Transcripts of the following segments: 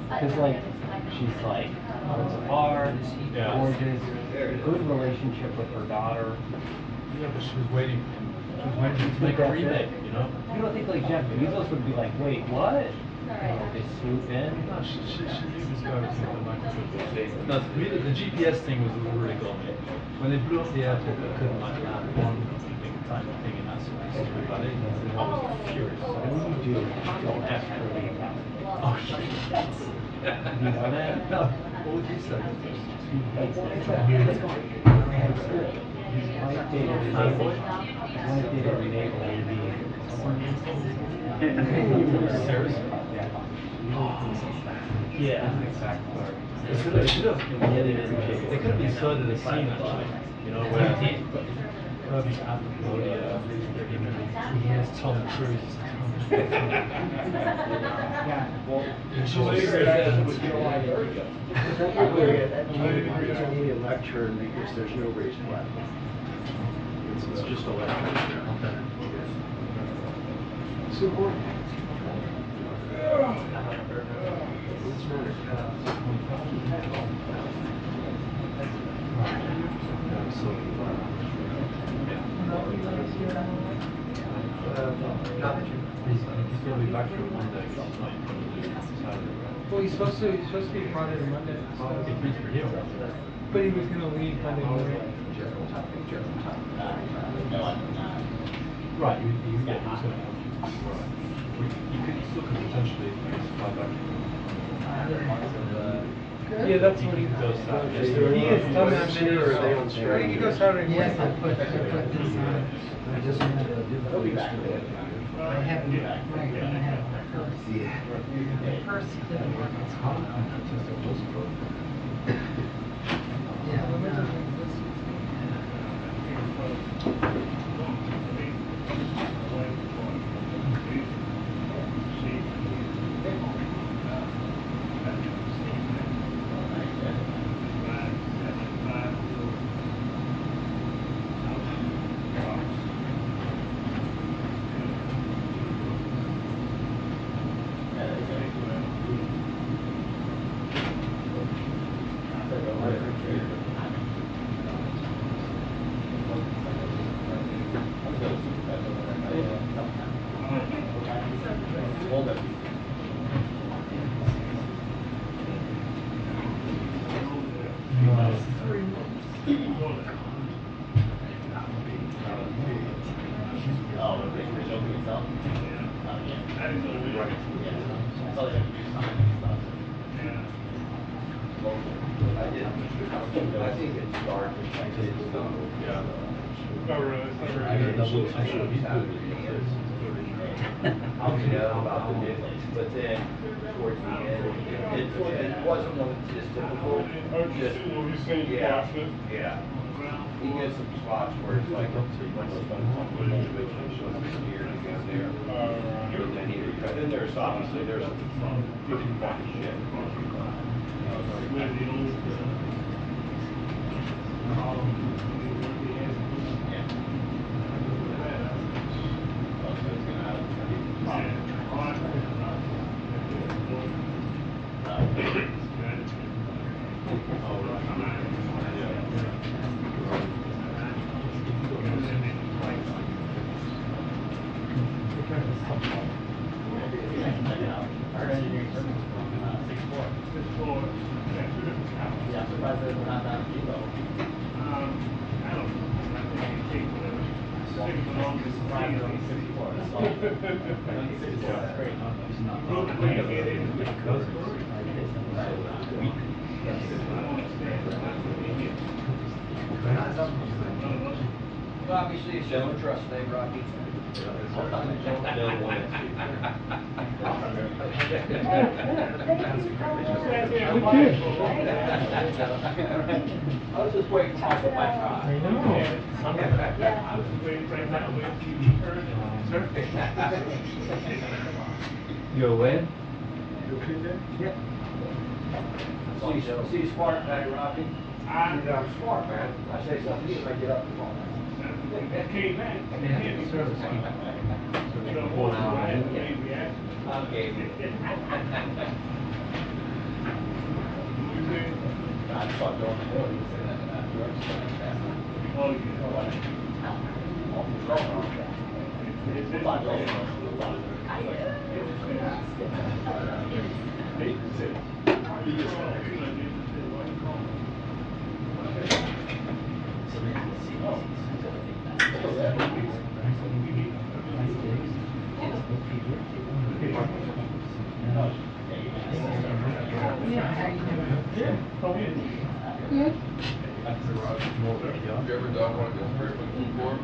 Because like, she's like, owns a bar, gorgeous, good relationship with her daughter. Yeah, but she was waiting. She was waiting to make a remake, you know? You don't think like Jeff Bezos would be like, wait, what? They swoop in? No, she knew this guy was going to Microsoft. No, to me, the GPS thing was really cool. When they blew up the airport, they couldn't like land one big tiny thing in that space. Everybody was furious. When you do, don't ask for the account. Oh, shit. You know that? No. What would you say? He hates it. His wife dated renable. His wife dated renable Seriously? Yeah. Exactly. They could have inserted a scene actually, you know, where Herbie's at the podium, he hears Tom Cruise. Only a lecture because there's no raised platform. It's just a lecture. Okay. Super. He's going to be back for Monday. Well, he's supposed to be Friday or Monday. He's for you. But he was gonna leave Monday morning. Right, he's going to come. You could still potentially fly back. Yeah, that's what he goes Saturday. He is coming on Or are they on I strike? think he goes Saturday. Yes, I put this I just wanted to do that yesterday. I haven't, right, I have my purse. Yeah. The purse didn't work. About the business, but then towards the end, it wasn't one of his typical. Yeah. He gets some spots where it's like, when it's going to come with motivation, so it's weird to go there. But then there's obviously, there's some really funny shit. Well, obviously, it's show trust, eh, Rocky? I was just waiting to talk with my car. I know. I was waiting right now. You away? Yeah. See you smart, man, Rocky? I'm smart, man. I say something to you if I get up tomorrow. Came back. Service. Okay. I thought going You ever done one of those treatments before?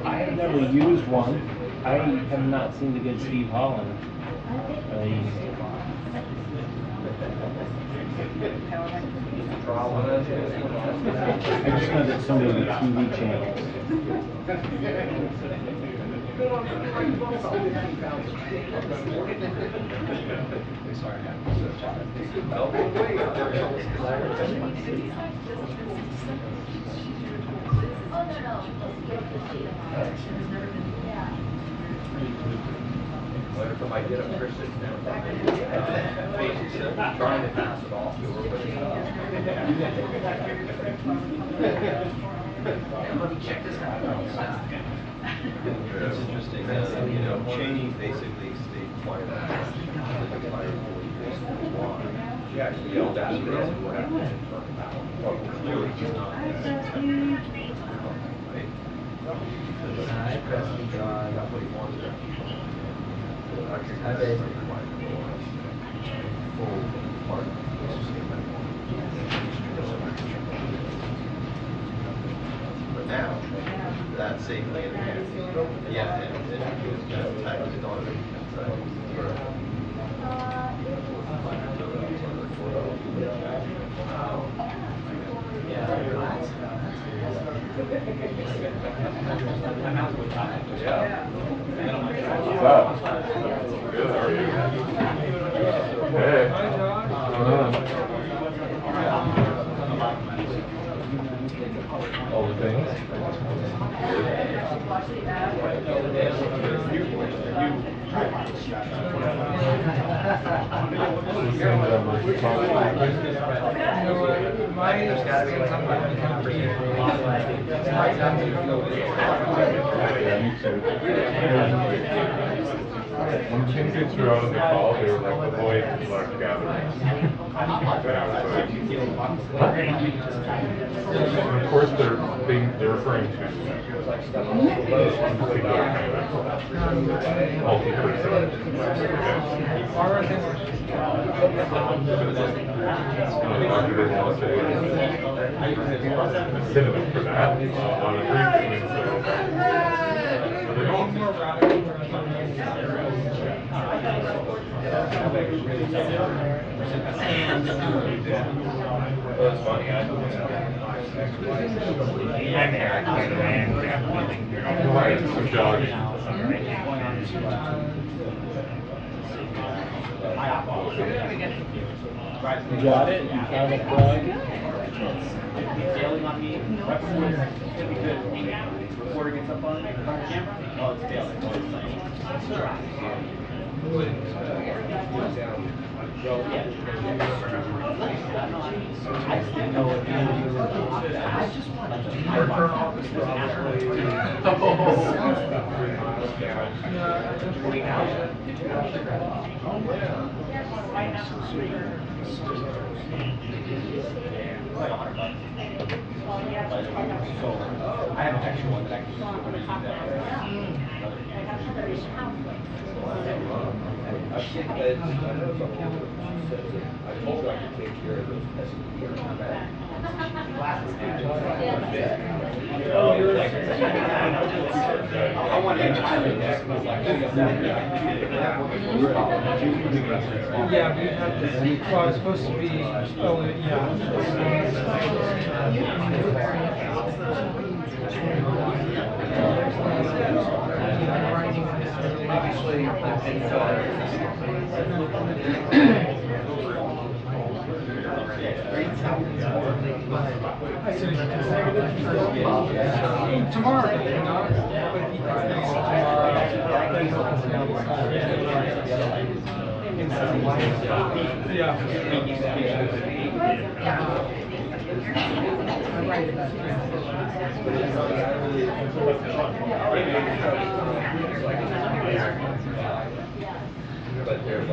I have never used one. I have not seen the good Steve Holland. I just know that some of the TV channels. What if I get a person trying to pass it off to her, but let me check this out. It's interesting, you know, Cheney basically stayed quiet on the entire 4 years. Yeah, he yelled at me, what happened in front of that one. Well, clearly he's not. Right? Got what he wanted. But now, that same lady, yeah, and it was just type of daughter. Good, how are you? Hey. All the things? When kids were out in the fall, they were like the boys in large gatherings. And of course, they're referring to multi-person. Synonym for that on a drink. That's funny. Right, some jogging. You got it? You found the plug? Failing on me right before the recorder gets up on camera. Oh, it's failing. Oh, it's like, I just didn't know if I just wanted to turn off the like $100. So I have an extra one that I can just I told her I could take care of those I want to highlight that. Yeah, we have this, well, it's supposed to be, oh, yeah. writing this. Obviously, Tomorrow, you know, but he can yeah. I write about but there's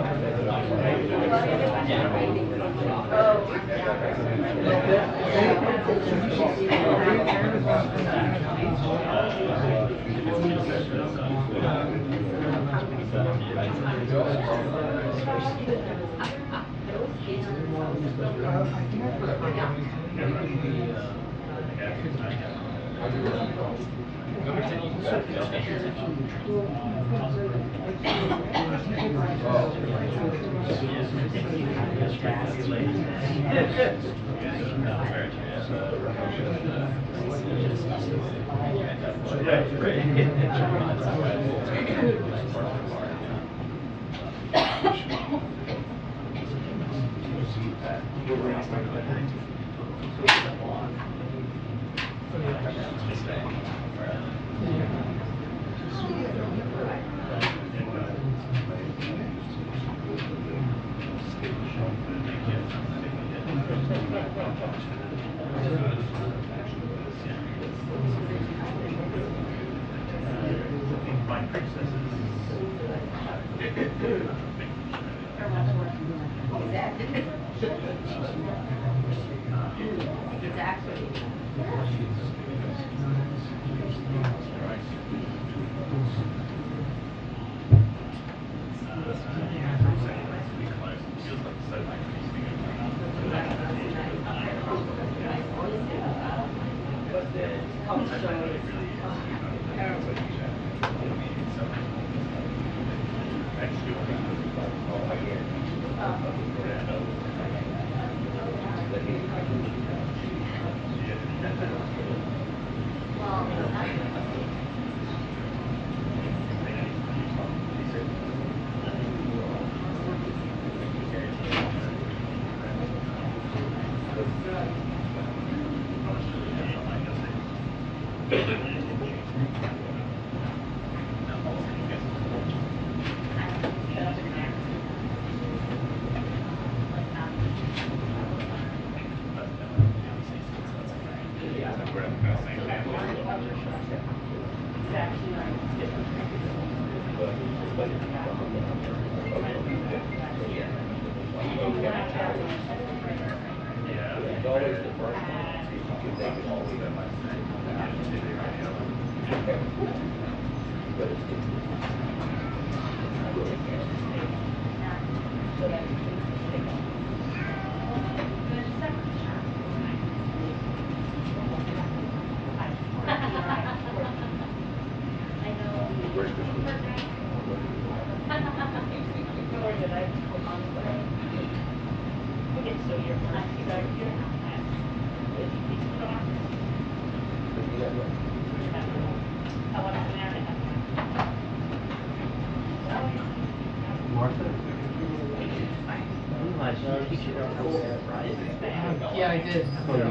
Yeah, I did. But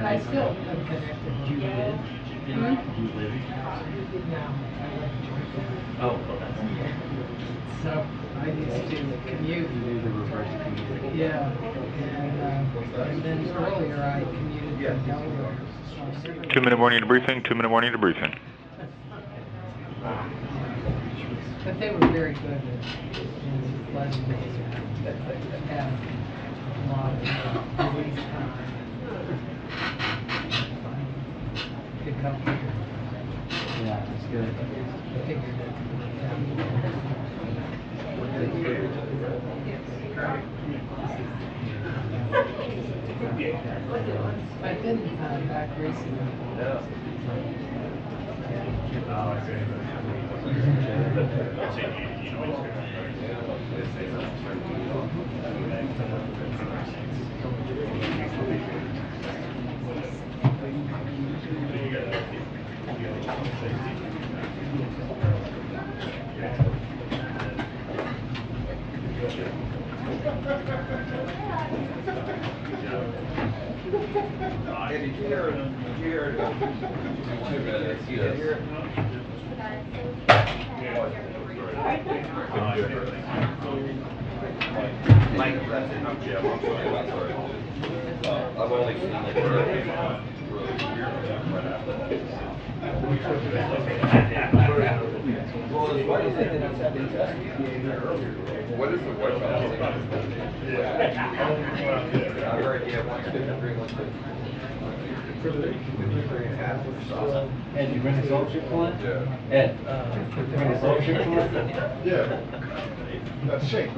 I still am connected. Do you live? Do you live? No. Oh, okay. So I used to commute. You do the reverse commute. Yeah. And then earlier I commuted to Delaware. 2-minute warning to briefing, 2-minute warning to briefing. But they were very good in letting me have a lot of release time. Good company. Yeah, it's good. Figured it I've been back recently. Did you hear it? Did you hear it? 2 minutes, yes. Mike, that's it. I'm Jim. I'm sorry. I've only seen like really weird right after that. Well, it's funny, they did not have investigated earlier. What is the White House thing? I heard, yeah, 153, 153. Ed, you bring the fellowship one? Yeah. Ed, you bring the fellowship one? Yeah. That's shake.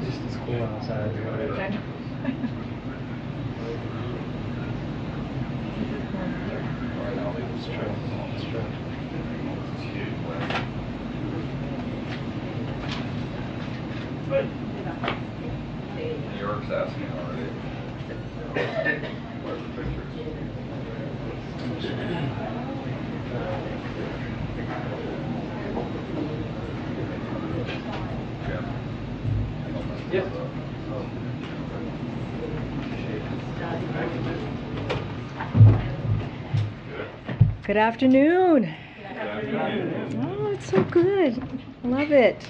Just as cool outside. New York's asking already. Where's the pictures? Yep. Good afternoon. Oh, it's so good. I love it.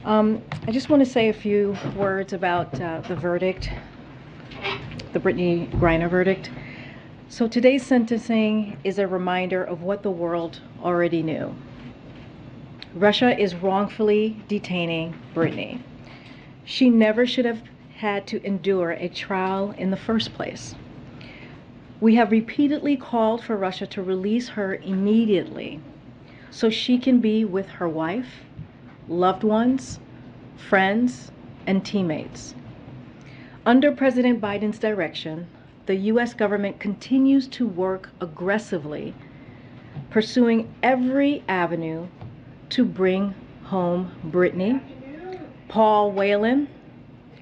I just want to say a few words about the verdict, the Brittney Griner verdict. So today's sentencing is a reminder of what the world already knew. Russia is wrongfully detaining Brittney. She never should have had to endure a trial in the first place. We have repeatedly called for Russia to release her immediately so she can be with her wife, loved ones, friends, and teammates. Under President Biden's direction, the U.S. government continues to work aggressively, pursuing every avenue to bring home Brittney, Paul Whelan,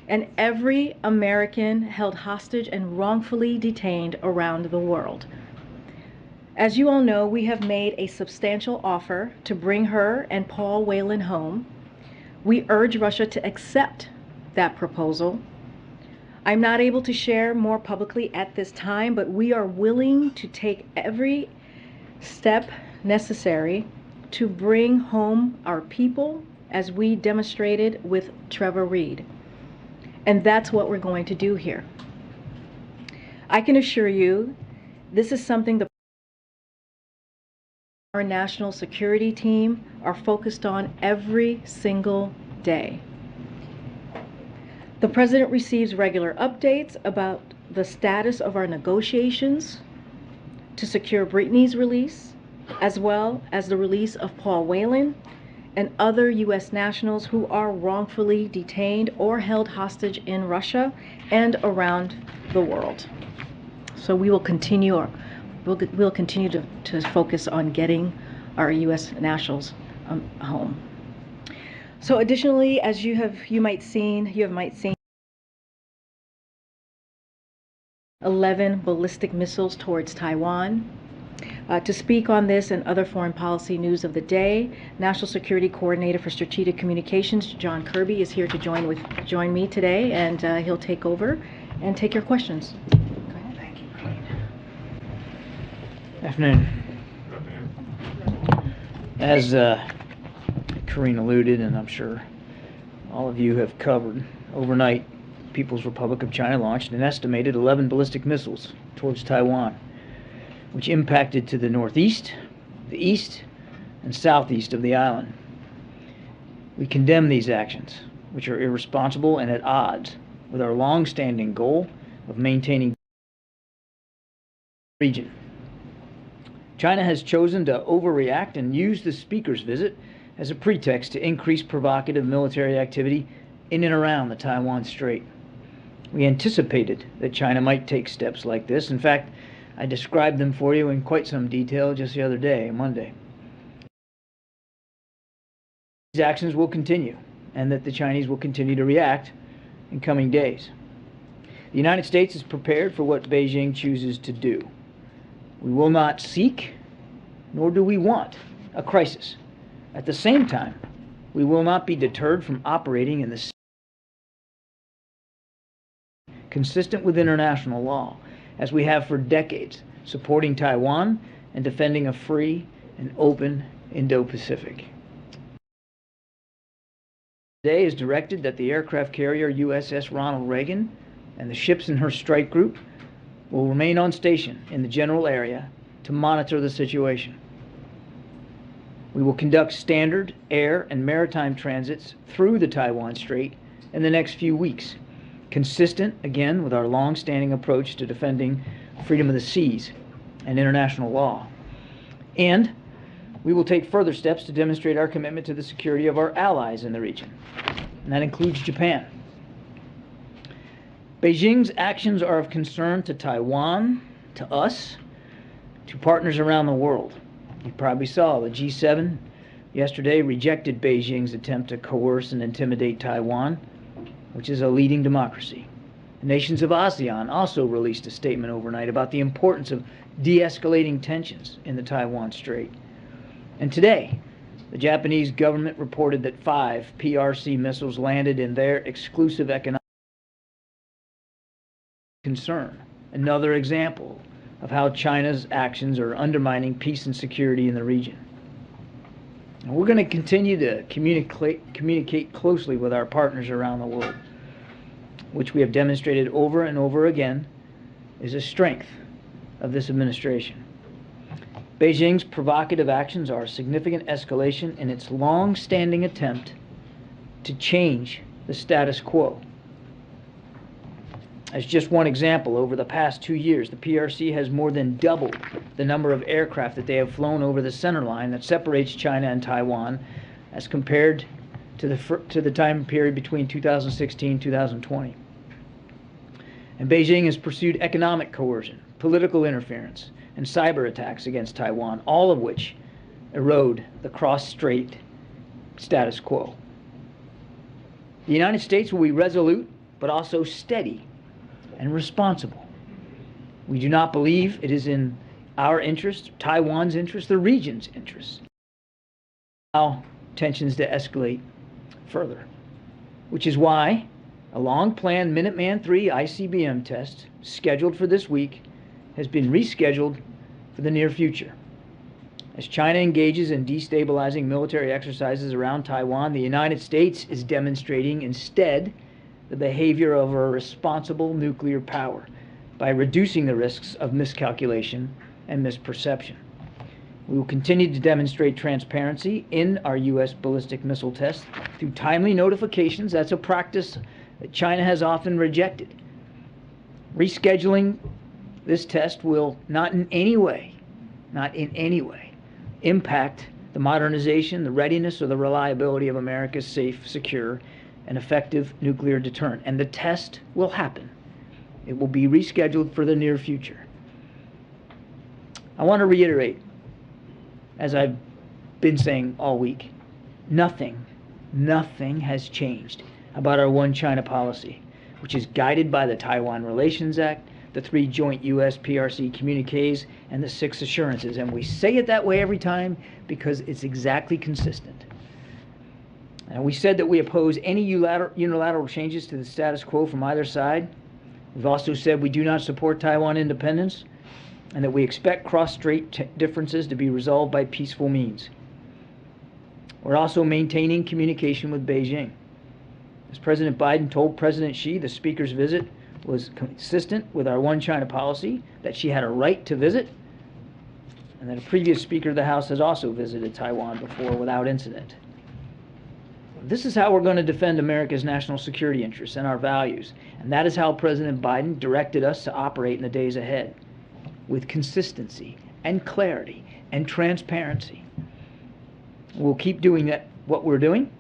and every American held hostage and wrongfully detained around the world. As you all know, we have made a substantial offer to bring her and Paul Whelan home. We urge Russia to accept that proposal. I'm not able to share more publicly at this time, but we are willing to take every step necessary to bring home our people, as we demonstrated with Trevor Reed. And that's what we're going to do here. I can assure you, this is something our national security team are focused on every single day. The President receives regular updates about the status of our negotiations to secure Brittney's release, as well as the release of Paul Whelan and other U.S. nationals who are wrongfully detained or held hostage in Russia and around the world. So we will continue, we'll continue to focus on getting our U.S. nationals home. So additionally, as you might seen 11 ballistic missiles towards Taiwan. To speak on this and other foreign policy news of the day, National Security Coordinator for Strategic Communications, John Kirby, is here to join me today, and he'll take over and take your questions. Go ahead. Thank you. Afternoon. As Karine alluded, and I'm sure all of you have covered, overnight, People's Republic of China launched an estimated 11 ballistic missiles towards Taiwan, which impacted to the northeast, the east, and southeast of the island. We condemn these actions, which are irresponsible and at odds with our long-standing goal of maintaining the region. China has chosen to overreact and use the speaker's visit as a pretext to increase provocative military activity in and around the Taiwan Strait. We anticipated that China might take steps like this. In fact, I described them for you in quite some detail just the other day, Monday. These actions will continue, and that the Chinese will continue to react in coming days. The United States is prepared for what Beijing chooses to do. We will not seek, nor do we want, a crisis. At the same time, we will not be deterred from operating in the consistent with international law, as we have for decades, supporting Taiwan and defending a free and open Indo-Pacific. Today is directed that the aircraft carrier USS Ronald Reagan and the ships in her strike group will remain on station in the general area to monitor the situation. We will conduct standard air and maritime transits through the Taiwan Strait in the next few weeks, consistent, again, with our long-standing approach to defending freedom of the seas and international law. And we will take further steps to demonstrate our commitment to the security of our allies in the region, and that includes Japan. Beijing's actions are of concern to Taiwan, to us, to partners around the world. You probably saw the G7 yesterday rejected Beijing's attempt to coerce and intimidate Taiwan, which is a leading democracy. The nations of ASEAN also released a statement overnight about the importance of de-escalating tensions in the Taiwan Strait. And today, the Japanese government reported that 5 PRC missiles landed in their exclusive economic concern. Another example of how China's actions are undermining peace and security in the region. And we're going to continue to communicate closely with our partners around the world, which we have demonstrated over and over again is a strength of this administration. Beijing's provocative actions are a significant escalation in its long-standing attempt to change the status quo. As just one example, over the past 2 years, the PRC has more than doubled the number of aircraft that they have flown over the center line that separates China and Taiwan as compared to the time period between 2016 and 2020. And Beijing has pursued economic coercion, political interference, and cyber attacks against Taiwan, all of which erode the cross-strait status quo. The United States will be resolute, but also steady and responsible. We do not believe it is in our interest, Taiwan's interest, the region's interest, allow tensions to escalate further, which is why a long-planned Minuteman III ICBM test scheduled for this week has been rescheduled for the near future. As China engages in destabilizing military exercises around Taiwan, the United States is demonstrating instead the behavior of a responsible nuclear power by reducing the risks of miscalculation and misperception. We will continue to demonstrate transparency in our U.S. ballistic missile tests through timely notifications. That's a practice that China has often rejected. Rescheduling this test will not in any way, impact the modernization, the readiness, or the reliability of America's safe, secure, and effective nuclear deterrent. And the test will happen. It will be rescheduled for the near future. I want to reiterate, as I've been saying all week, nothing has changed about our One China policy, which is guided by the Taiwan Relations Act, the 3 joint U.S. PRC communiques, and the 6 assurances. And we say it that way every time because it's exactly consistent. And we said that we oppose any unilateral changes to the status quo from either side. We've also said we do not support Taiwan independence, and that we expect cross-strait differences to be resolved by peaceful means. We're also maintaining communication with Beijing. As President Biden told President Xi, the speaker's visit was consistent with our One China policy, that she had a right to visit, and that a previous Speaker of the House has also visited Taiwan before without incident. This is how we're going to defend America's national security interests and our values, and that is how President Biden directed us to operate in the days ahead, with consistency and clarity and transparency. We'll keep doing that, what we're doing,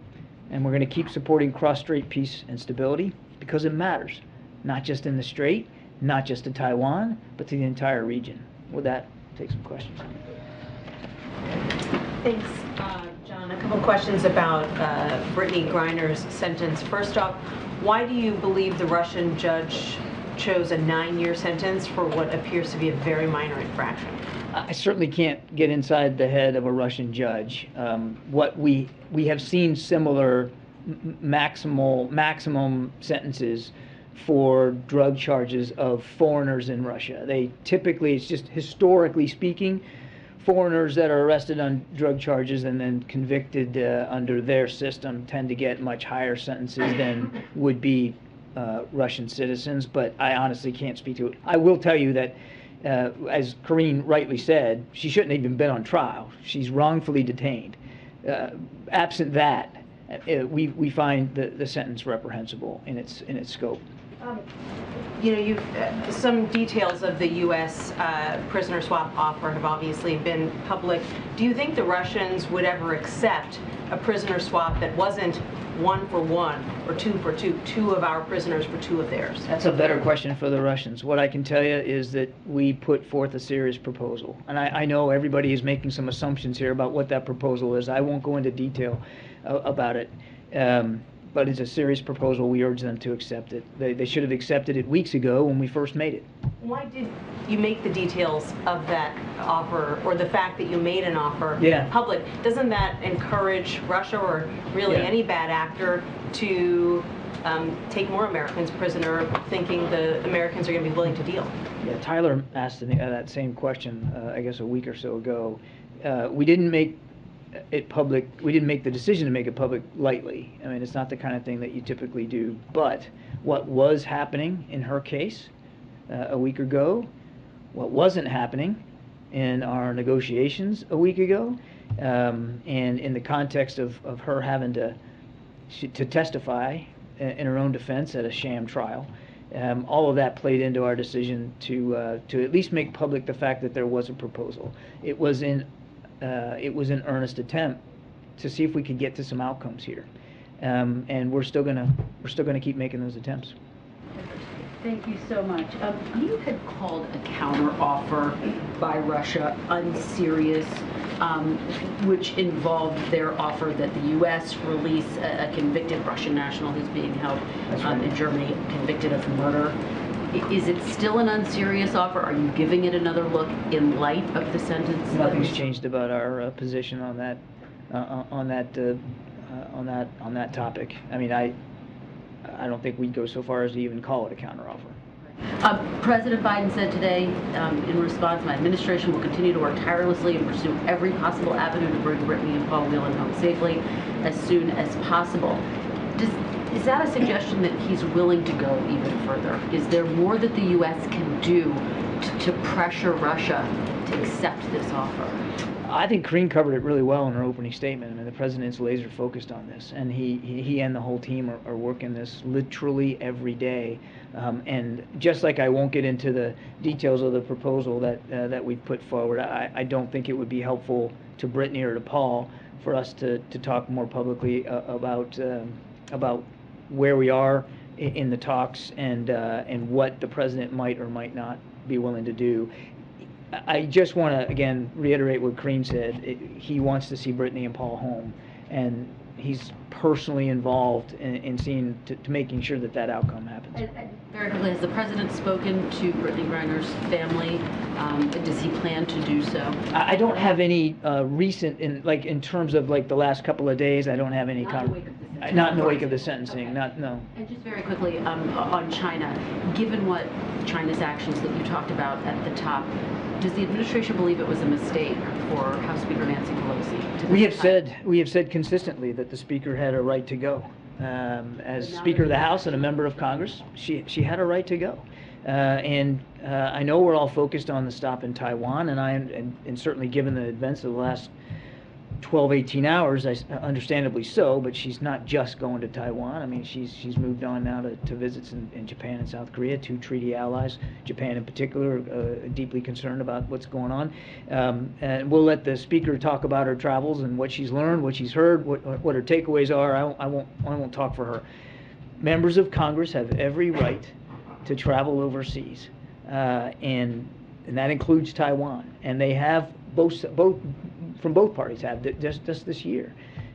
and we're going to keep supporting cross-strait peace and stability because it matters, not just in the strait, not just to Taiwan, but to the entire region. With that, take some questions. Thanks, John. A couple questions about Brittney Griner's sentence. First off, why do you believe the Russian judge chose a 9-year sentence for what appears to be a very minor infraction? I certainly can't get inside the head of a Russian judge. What we have seen similar maximum sentences for drug charges of foreigners in Russia. They typically, it's just historically speaking, foreigners that are arrested on drug charges and then convicted under their system tend to get much higher sentences than would be Russian citizens, but I honestly can't speak to it. I will tell you that, as Corrine rightly said, she shouldn't have even been on trial. She's wrongfully detained. Absent that, we find the sentence reprehensible in its scope. You know, some details of the U.S. Prisoner swap offer have obviously been public. Do you think the Russians would ever accept a prisoner swap that wasn't 1 for 1 or 2 for 2, 2 of our prisoners for 2 of theirs? That's a better question for the Russians. What I can tell you is that we put forth a serious proposal. And I know everybody is making some assumptions here about what that proposal is. I won't go into detail about it. But it's a serious proposal. We urge them to accept it. They should have accepted it weeks ago when we first made it. Why did you make the details of that offer, or the fact that you made an offer public? Doesn't that encourage Russia, or really any bad actor, to take more Americans prisoner, thinking the Americans are going to be willing to deal? Yeah, Tyler asked me that same question, I guess a week or so ago. We didn't make it public. We didn't make the decision to make it public lightly. I mean, it's not the kind of thing that you typically do. But what was happening in her case a week ago, what wasn't happening in our negotiations a week ago, and in the context of her having to testify in her own defense at a sham trial, all of that played into our decision to at least make public the fact that there was a proposal. It was an earnest attempt to see if we could get to some outcomes here, and we're still gonna keep making those attempts. Thank you so much. You had called a counteroffer by Russia unserious, which involved their offer that the U.S. release a convicted Russian national who's being held in Germany, convicted of murder. Is it still an unserious offer? Are you giving it another look in light of the sentence? Nothing's changed about our position on that topic. I mean, I don't think we'd go so far as to even call it a counteroffer. President Biden said today, in response, my administration will continue to work tirelessly and pursue every possible avenue to bring Brittney and Paul Whelan home safely as soon as possible. Is that a suggestion that he's willing to go even further? Is there more that the U.S. can do to pressure Russia to accept this offer? I think Corrine covered it really well in her opening statement. I mean, the president's laser focused on this, and he and the whole team are working this literally every day. And just like I won't get into the details of the proposal that we've put forward, I don't think it would be helpful to Brittney or to Paul for us to talk more publicly about where we are in the talks and what the president might or might not be willing to do. I just want to, again, reiterate what Corrine said. He wants to see Brittney and Paul home, and he's personally involved in seeing to making sure that outcome happens. Very quickly, has the president spoken to Brittney Griner's family? Does he plan to do so? I don't have any recent, in terms of the last couple of days. I don't have any not in the wake of the sentencing. No. And just very quickly on China, given what China's actions that you talked about at the top, does the administration believe it was a mistake for House Speaker Nancy Pelosi? We have said consistently that the Speaker had a right to go. As Speaker of the House and a member of Congress, she had a right to go. And I know we're all focused on the stop in Taiwan, and certainly given the events of the last 12, 18 hours, understandably so, but she's not just going to Taiwan. I mean, she's moved on now to visits in Japan and South Korea, 2 treaty allies, Japan in particular, deeply concerned about what's going on. And we'll let the speaker talk about her travels and what she's learned, what she's heard, what her takeaways are. I won't talk for her. Members of Congress have every right to travel overseas, and that includes Taiwan. And they have both from both parties have just this year.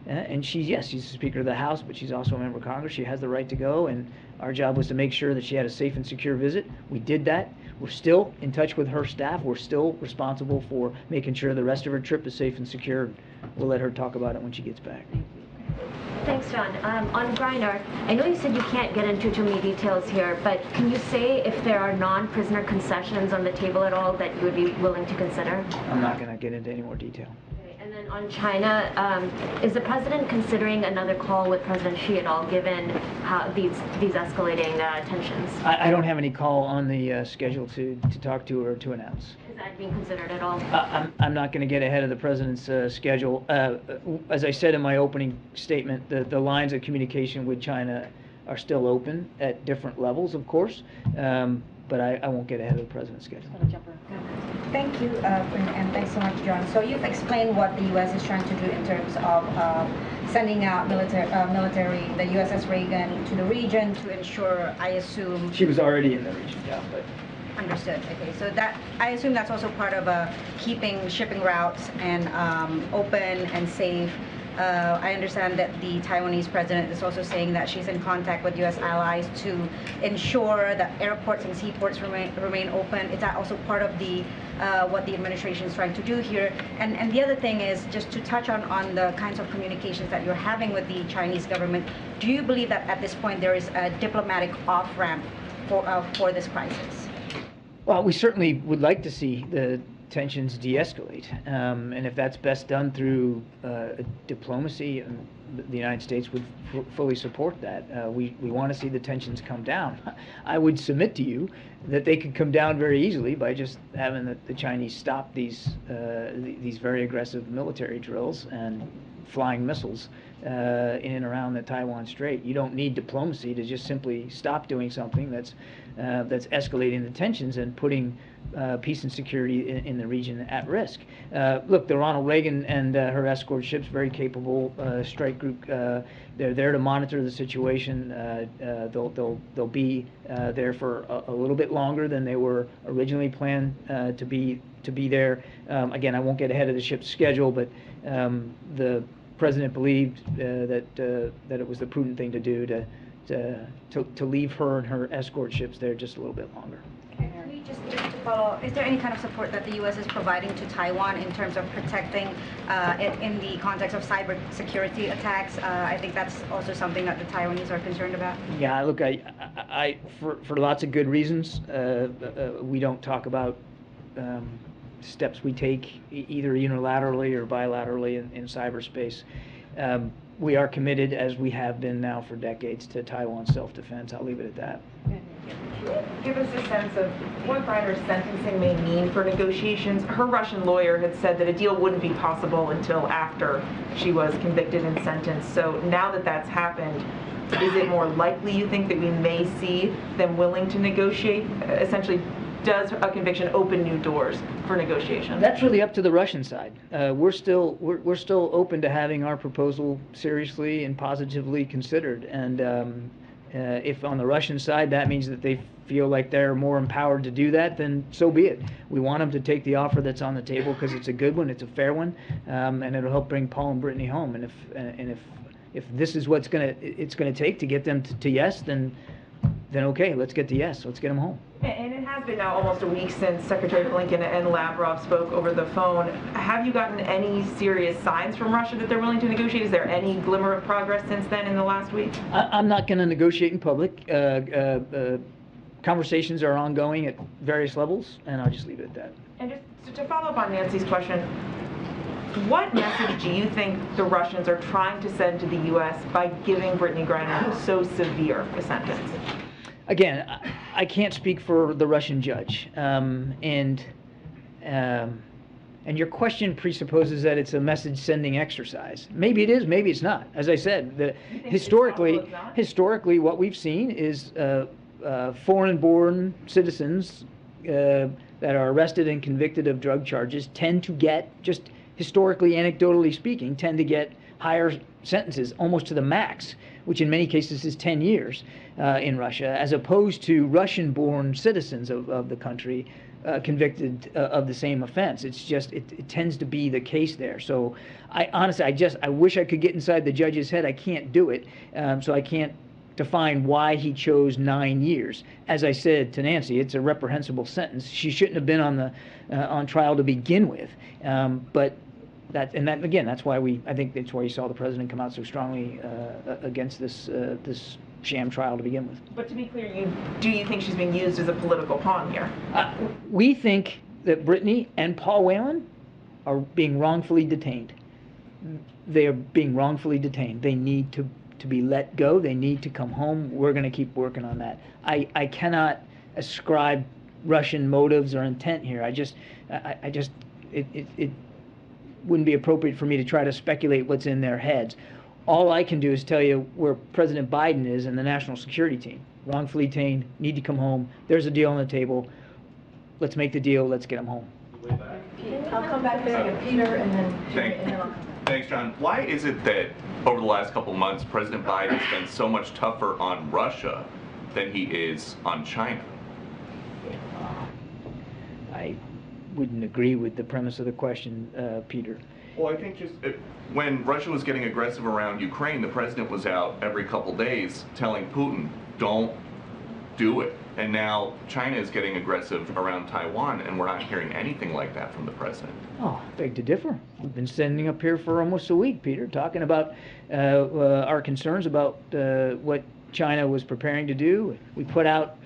And she's the Speaker of the House, but she's also a member of Congress. She has the right to go, and our job was to make sure that she had a safe and secure visit. We did that. We're still in touch with her staff. We're still responsible for making sure the rest of her trip is safe and secure. We'll let her talk about it when she gets back. Thanks, John. On Griner, I know you said you can't get into too many details here, but can you say if there are non-prisoner concessions on the table at all that you would be willing to consider? I'm not going to get into any more detail. Okay. And then on China, is the president considering another call with President Xi at all, given how these escalating tensions? I don't have any call on the schedule to talk to or to announce. Is that being considered at all? I'm not going to get ahead of the president's schedule. As I said in my opening statement, the lines of communication with China are still open at different levels, of course, but I won't get ahead of the president's schedule. Thank you, and thanks so much, John. So you've explained what the U.S. is trying to do in terms of sending out military, the USS Reagan, to the region to ensure, I assume... She was already in the region, yeah, but... Understood. Okay, so that, I assume that's also part of keeping shipping routes and open and safe. I understand that the Taiwanese president is also saying that she's in contact with U.S. allies to ensure that airports and seaports remain open. Is that also part of the what the administration is trying to do here? And the other thing is just to touch on the kinds of communications that you're having with the Chinese government. Do you believe that at this point there is a diplomatic off-ramp for this crisis? Well, we certainly would like to see the tensions de-escalate, and if that's best done through diplomacy, the United States would fully support that. We want to see the tensions come down. I would submit to you that they could come down very easily by just having the Chinese stop these very aggressive military drills and flying missiles in and around the Taiwan Strait. You don't need diplomacy to just simply stop doing something that's escalating the tensions and putting peace and security in the region at risk. Look, the Ronald Reagan and her escort ships, very capable strike group. They're there to monitor the situation. They'll be there for a little bit longer than they were originally planned to be there. Again, I won't get ahead of the ship's schedule, but the president believed that it was the prudent thing to do to leave her and her escort ships there just a little bit longer. Just to follow, is there any kind of support that the U.S. is providing to Taiwan in terms of protecting it in the context of cyber security attacks? I think that's also something that the Taiwanese are concerned about. Yeah, look, I for lots of good reasons, we don't talk about steps we take either unilaterally or bilaterally in cyberspace. We are committed, as we have been now for decades, to Taiwan's self-defense. I'll leave it at that. Give us a sense of what Griner's sentencing may mean for negotiations. Her Russian lawyer had said that a deal wouldn't be possible until after she was convicted and sentenced. So now that that's happened, is it more likely, you think, that we may see them willing to negotiate? Essentially, does a conviction open new doors for negotiation? That's really up to the Russian side. We're still open to having our proposal seriously and positively considered. And if on the Russian side that means that they feel like they're more empowered to do that, then so be it. We want them to take the offer that's on the table because it's a good one, it's a fair one, and it'll help bring Paul and Brittney home. And if this is what's it's gonna take to get them to yes, then okay, let's get to yes. Let's get them home. And it has been now almost a week since Secretary Blinken and Lavrov spoke over the phone. Have you gotten any serious signs from Russia that they're willing to negotiate? Is there any glimmer of progress since then in the last week? I'm not going to negotiate in public. Conversations are ongoing at various levels, and I'll just leave it at that. And just to follow up on Nancy's question, what message do you think the Russians are trying to send to the U.S. by giving Brittney Griner so severe a sentence? Again, I can't speak for the Russian judge, and And your question presupposes that it's a message-sending exercise. Maybe it is, maybe it's not. As I said, historically, what we've seen is foreign-born citizens that are arrested and convicted of drug charges tend to get, just historically, anecdotally speaking, tend to get higher sentences, almost to the max, which in many cases is 10 years in Russia, as opposed to Russian-born citizens of the country convicted of the same offense. It's just, it tends to be the case there. So I honestly, I wish I could get inside the judge's head. I can't do it, so I can't define why he chose 9 years. As I said to Nancy, it's a reprehensible sentence. She shouldn't have been on trial to begin with. But again, that's why I think that's why you saw the president come out so strongly against this sham trial to begin with. But to be clear, do you think she's being used as a political pawn here? We think that Brittney and Paul Whelan are being wrongfully detained. They are being wrongfully detained. They need to be let go. They need to come home. We're going to keep working on that. I cannot ascribe Russian motives or intent here. It wouldn't be appropriate for me to try to speculate what's in their heads. All I can do is tell you where President Biden is and the national security team. Wrongfully detained, need to come home. There's a deal on the table. Let's make the deal. Let's get them home. I'll come back there to Peter and then Thanks, John. Why is it that over the last couple months, President Biden has been so much tougher on Russia than he is on China? I wouldn't agree with the premise of the question, Peter. Well, I think when Russia was getting aggressive around Ukraine, the president was out every couple days telling Putin, don't do it. And now China is getting aggressive around Taiwan, and we're not hearing anything like that from the president. Oh, beg to differ. We've been standing up here for almost a week, Peter, talking about our concerns about what China was preparing to do. We put out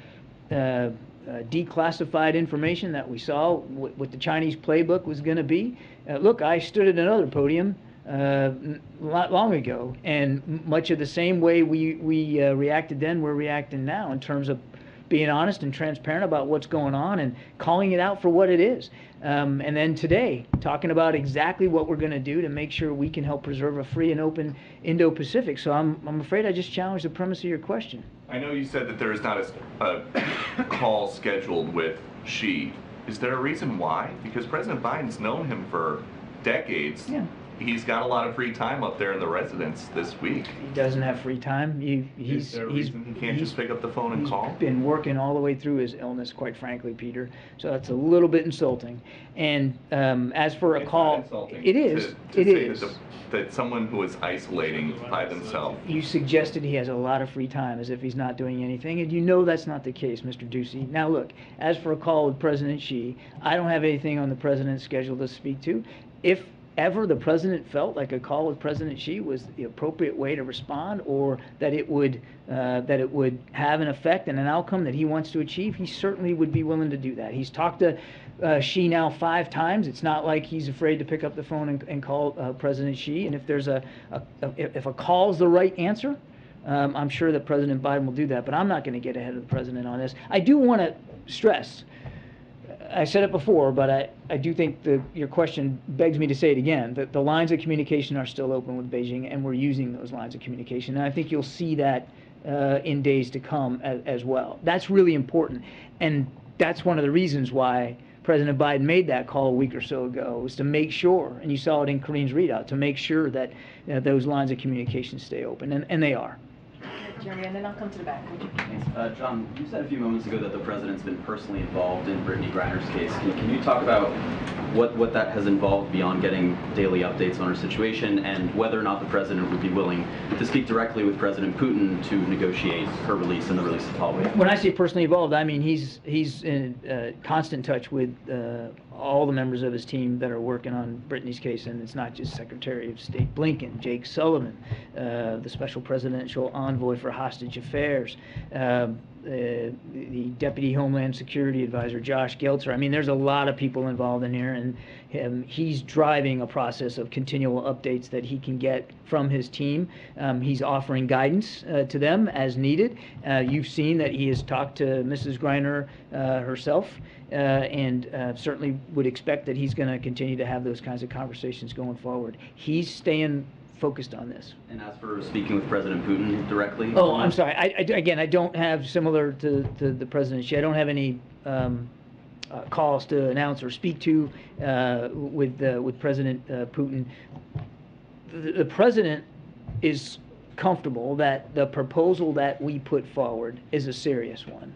declassified information that we saw what the Chinese playbook was going to be. Look, I stood at another podium not long ago, and much of the same way we reacted then, we're reacting now in terms of being honest and transparent about what's going on and calling it out for what it is. And then today, talking about exactly what we're going to do to make sure we can help preserve a free and open Indo-Pacific. So I'm afraid I just challenged the premise of your question. I know you said that there is not a call scheduled with Xi. Is there a reason why? Because President Biden's known him for decades. Yeah. He's got a lot of free time up there in the residence this week. He doesn't have free time. Is there a reason he can't just pick up the phone and call? He's been working all the way through his illness, quite frankly, Peter. So that's a little bit insulting. And as for a call, it is. It is. That someone who is isolating by themselves. You suggested he has a lot of free time, as if he's not doing anything, and you know that's not the case, Mr. Ducey. Now look, as for a call with President Xi, I don't have anything on the president's schedule to speak to. If ever the president felt like a call with President Xi was the appropriate way to respond, or that it would have an effect and an outcome that he wants to achieve, he certainly would be willing to do that. He's talked to Xi now 5 times. It's not like he's afraid to pick up the phone and call President Xi. And if there's if a call is the right answer, I'm sure that President Biden will do that. But I'm not going to get ahead of the president on this. I do want to stress, I said it before, but I do think your question begs me to say it again, that the lines of communication are still open with Beijing, and we're using those lines of communication. And I think you'll see that in days to come as well. That's really important. And that's one of the reasons why President Biden made that call a week or so ago, was to make sure, and you saw it in Kareen's readout, to make sure that those lines of communication stay open, and they are. Jeremy, and then I'll come to the back. Thanks. John, you said a few moments ago that the president's been personally involved in Brittney Griner's case. Can you talk about what that has involved beyond getting daily updates on her situation, and whether or not the president would be willing to speak directly with President Putin to negotiate her release and the release of Paul Whelan? When I say personally involved, I mean he's in constant touch with all the members of his team that are working on Brittney's case, and it's not just Secretary of State Blinken, Jake Sullivan, the Special Presidential Envoy for Hostage Affairs, the Deputy Homeland Security Advisor, Josh Geltzer. I mean, there's a lot of people involved in here, and he's driving a process of continual updates that he can get from his team. He's offering guidance to them as needed. You've seen that he has talked to Mrs. Griner herself, and certainly would expect that he's going to continue to have those kinds of conversations going forward. He's staying focused on this. And as for speaking with President Putin directly? Oh, I'm sorry. Again, I don't have, similar to the presidency, I don't have any calls to announce or speak to with President Putin. The president is comfortable that the proposal that we put forward is a serious one,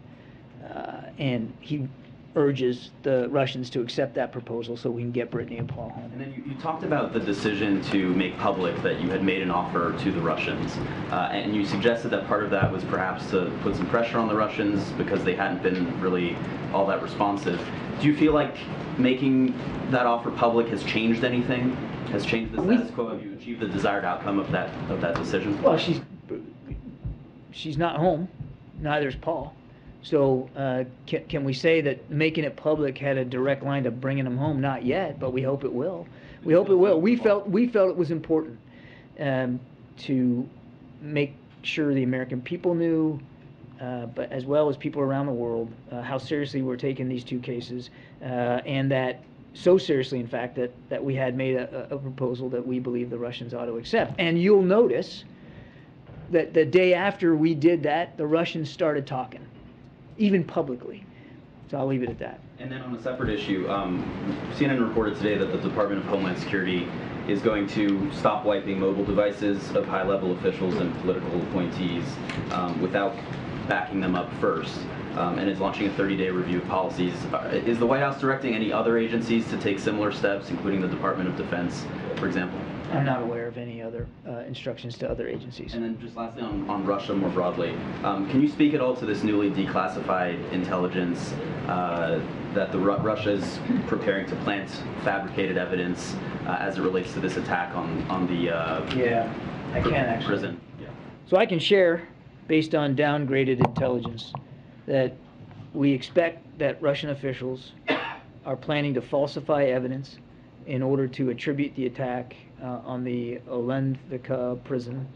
and he urges the Russians to accept that proposal so we can get Brittney and Paul home. And then you talked about the decision to make public that you had made an offer to the Russians, and you suggested that part of that was perhaps to put some pressure on the Russians because they hadn't been really all that responsive. Do you feel like making that offer public has changed anything? Has changed the status quo? Have you achieved the desired outcome of that decision? Well, she's not home. Neither's Paul. So can we say that making it public had a direct line to bringing them home? Not yet, but we hope it will. We hope it will. We felt it was important to make sure the American people knew, but as well as people around the world, how seriously we're taking these two cases, and that so seriously, in fact, that we had made a proposal that we believe the Russians ought to accept. And you'll notice that the day after we did that, the Russians started talking, even publicly. So I'll leave it at that. And then on a separate issue, CNN reported today that the Department of Homeland Security is going to stop wiping mobile devices of high-level officials and political appointees without backing them up first, and is launching a 30-day review of policies. Is the White House directing any other agencies to take similar steps, including the Department of Defense, for example? I'm not aware of any other instructions to other agencies. And then just lastly on Russia more broadly, can you speak at all to this newly declassified intelligence that Russia is preparing to plant fabricated evidence as it relates to this attack on the yeah, I can actually. Prison? Yeah. So I can share, based on downgraded intelligence, that we expect that Russian officials are planning to falsify evidence in order to attribute the attack on the Olenivka prison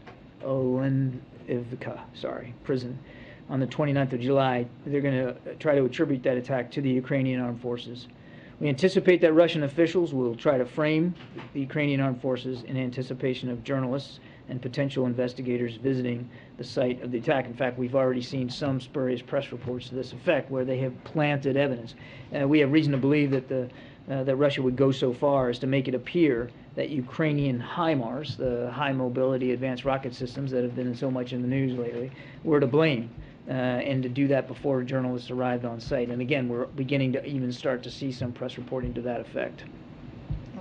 on the 29th of July. They're going to try to attribute that attack to the Ukrainian armed forces. We anticipate that Russian officials will try to frame the Ukrainian armed forces in anticipation of journalists and potential investigators visiting the site of the attack. In fact, we've already seen some spurious press reports to this effect where they have planted evidence. We have reason to believe that that Russia would go so far as to make it appear that Ukrainian HIMARS, the high mobility advanced rocket systems that have been so much in the news lately, were to blame, and to do that before journalists arrived on site. And again, we're beginning to even start to see some press reporting to that effect.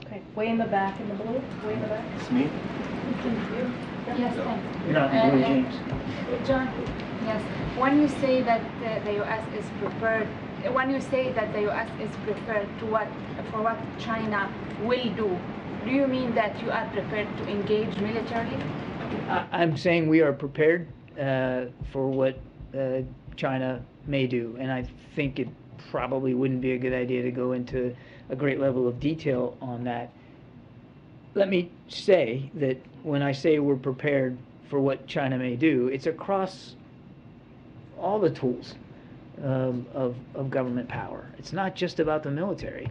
Okay, way in the back in the blue, way in the back. It's me? Yes, thanks. You're not Blue James. John, yes. When you say that the U.S. is prepared, when you say that the U.S. is prepared for what China will do you mean that you are prepared to engage militarily? I'm saying we are prepared for what China may do, and I think it probably wouldn't be a good idea to go into a great level of detail on that. Let me say that when I say we're prepared for what China may do, it's across all the tools of government power. It's not just about the military.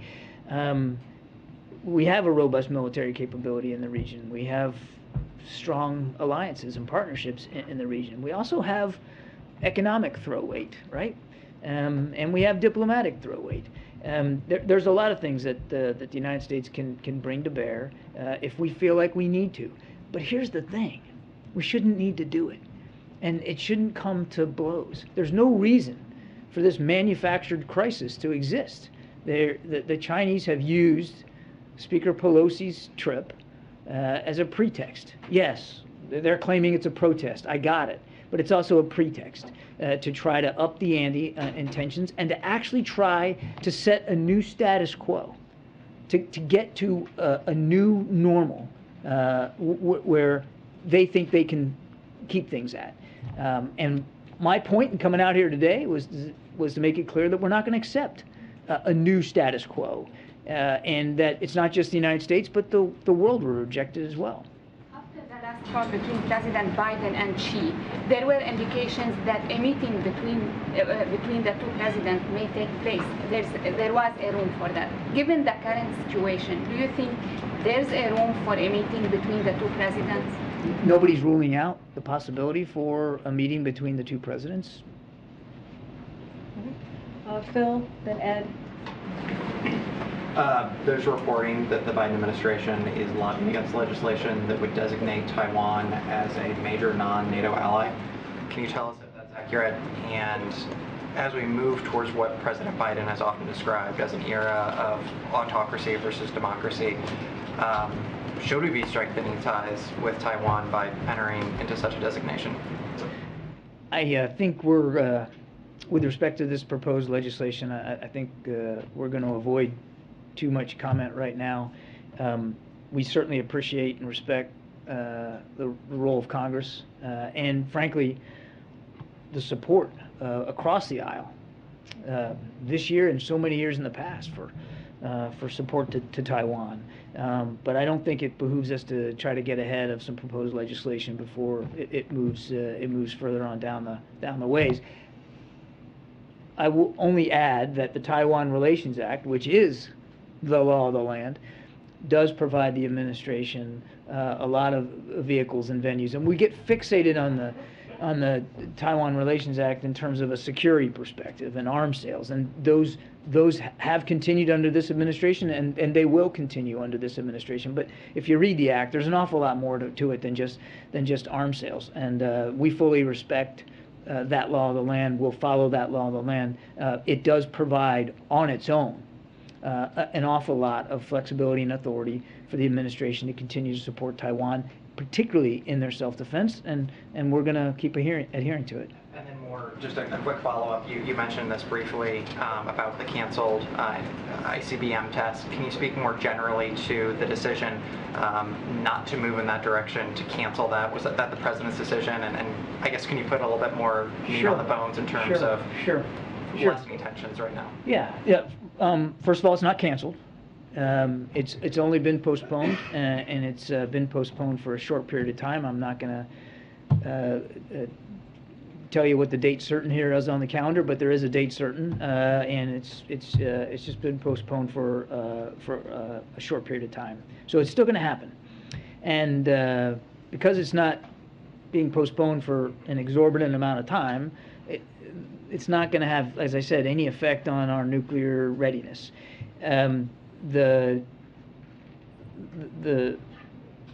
We have a robust military capability in the region. We have strong alliances and partnerships in the region. We also have economic throw weight, right? And we have diplomatic throw weight. There's a lot of things that the United States can bring to bear if we feel like we need to. But here's the thing. We shouldn't need to do it. And it shouldn't come to blows. There's no reason for this manufactured crisis to exist. The Chinese have used Speaker Pelosi's trip as a pretext. Yes, they're claiming it's a protest. I got it. But it's also a pretext to try to up the ante in tensions and to actually try to set a new status quo, to get to a new normal where they think they can keep things at. And my point in coming out here today was to make it clear that we're not going to accept a new status quo, and that it's not just the United States, but the world will reject it as well. After the last talk between President Biden and Xi, there were indications that a meeting between the two presidents may take place. There was a room for that. Given the current situation, do you think there's a room for a meeting between the two presidents? Nobody's ruling out the possibility for a meeting between the two presidents. Phil, then Ed. There's reporting that the Biden administration is lobbying against legislation that would designate Taiwan as a major non-NATO ally. Can you tell us if that's accurate? And as we move towards what President Biden has often described as an era of autocracy versus democracy, should we be strengthening ties with Taiwan by entering into such a designation? I think we're, with respect to this proposed legislation, I think we're going to avoid too much comment right now. We certainly appreciate and respect the role of Congress and, frankly, the support across the aisle this year and so many years in the past for support to Taiwan. But I don't think it behooves us to try to get ahead of some proposed legislation before it moves further on down the ways. I will only add that the Taiwan Relations Act, which is the law of the land, does provide the administration a lot of vehicles and venues, and we get fixated on the Taiwan Relations Act in terms of a security perspective and arms sales, and those have continued under this administration, and they will continue under this administration. But if you read the act, there's an awful lot more to it than just arms sales, and we fully respect that law of the land. We'll follow that law of the land. It does provide on its own an awful lot of flexibility and authority for the administration to continue to support Taiwan, particularly in their self-defense, and we're going to keep adhering to it. And then more, just a quick follow-up. You mentioned this briefly about the canceled ICBM test. Can you speak more generally to the decision not to move in that direction, to cancel that? Was that the president's decision? And I guess can you put a little bit more meat on the bones in terms of lessening tensions right now? Yeah. First of all, it's not canceled. It's only been postponed, and it's been postponed for a short period of time. I'm not going to tell you what the date certain here is on the calendar, but there is a date certain, and it's just been postponed for a short period of time. So it's still going to happen, and because it's not being postponed for an exorbitant amount of time, it's not going to have, as I said, any effect on our nuclear readiness. The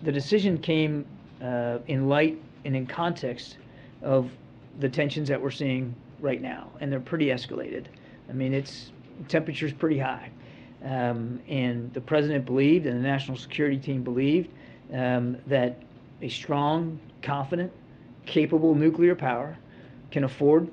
decision came in light and in context of the tensions that we're seeing right now, and they're pretty escalated. I mean, temperature's pretty high, and the president believed, and the national security team believed, that a strong, confident, capable nuclear power can afford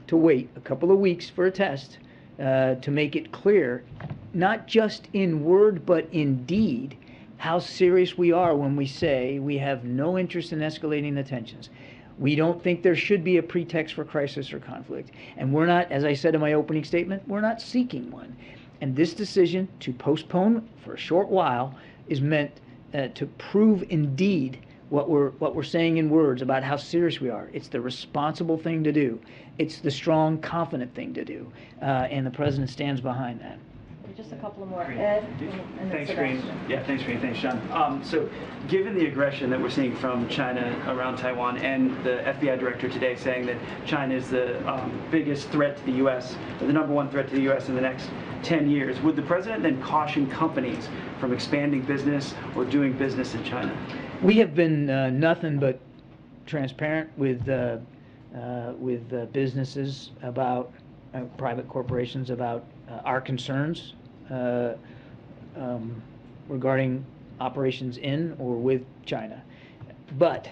to wait a couple of weeks for a test to make it clear, not just in word but in deed, how serious we are when we say we have no interest in escalating the tensions. We don't think there should be a pretext for crisis or conflict. And we're not, as I said in my opening statement, we're not seeking one. And this decision to postpone for a short while is meant to prove indeed what we're saying in words about how serious we are. It's the responsible thing to do. It's the strong, confident thing to do. And the president stands behind that. Just a couple more. Ed, and Thanks, Green. Yeah, thanks, Green. Thanks, John. So, given the aggression that we're seeing from China around Taiwan, and the FBI director today saying that China is the biggest threat to the U.S., or the #1 threat to the U.S. in the next 10 years, would the president then caution companies from expanding business or doing business in China? We have been nothing but transparent with businesses about private corporations about our concerns regarding operations in or with China. But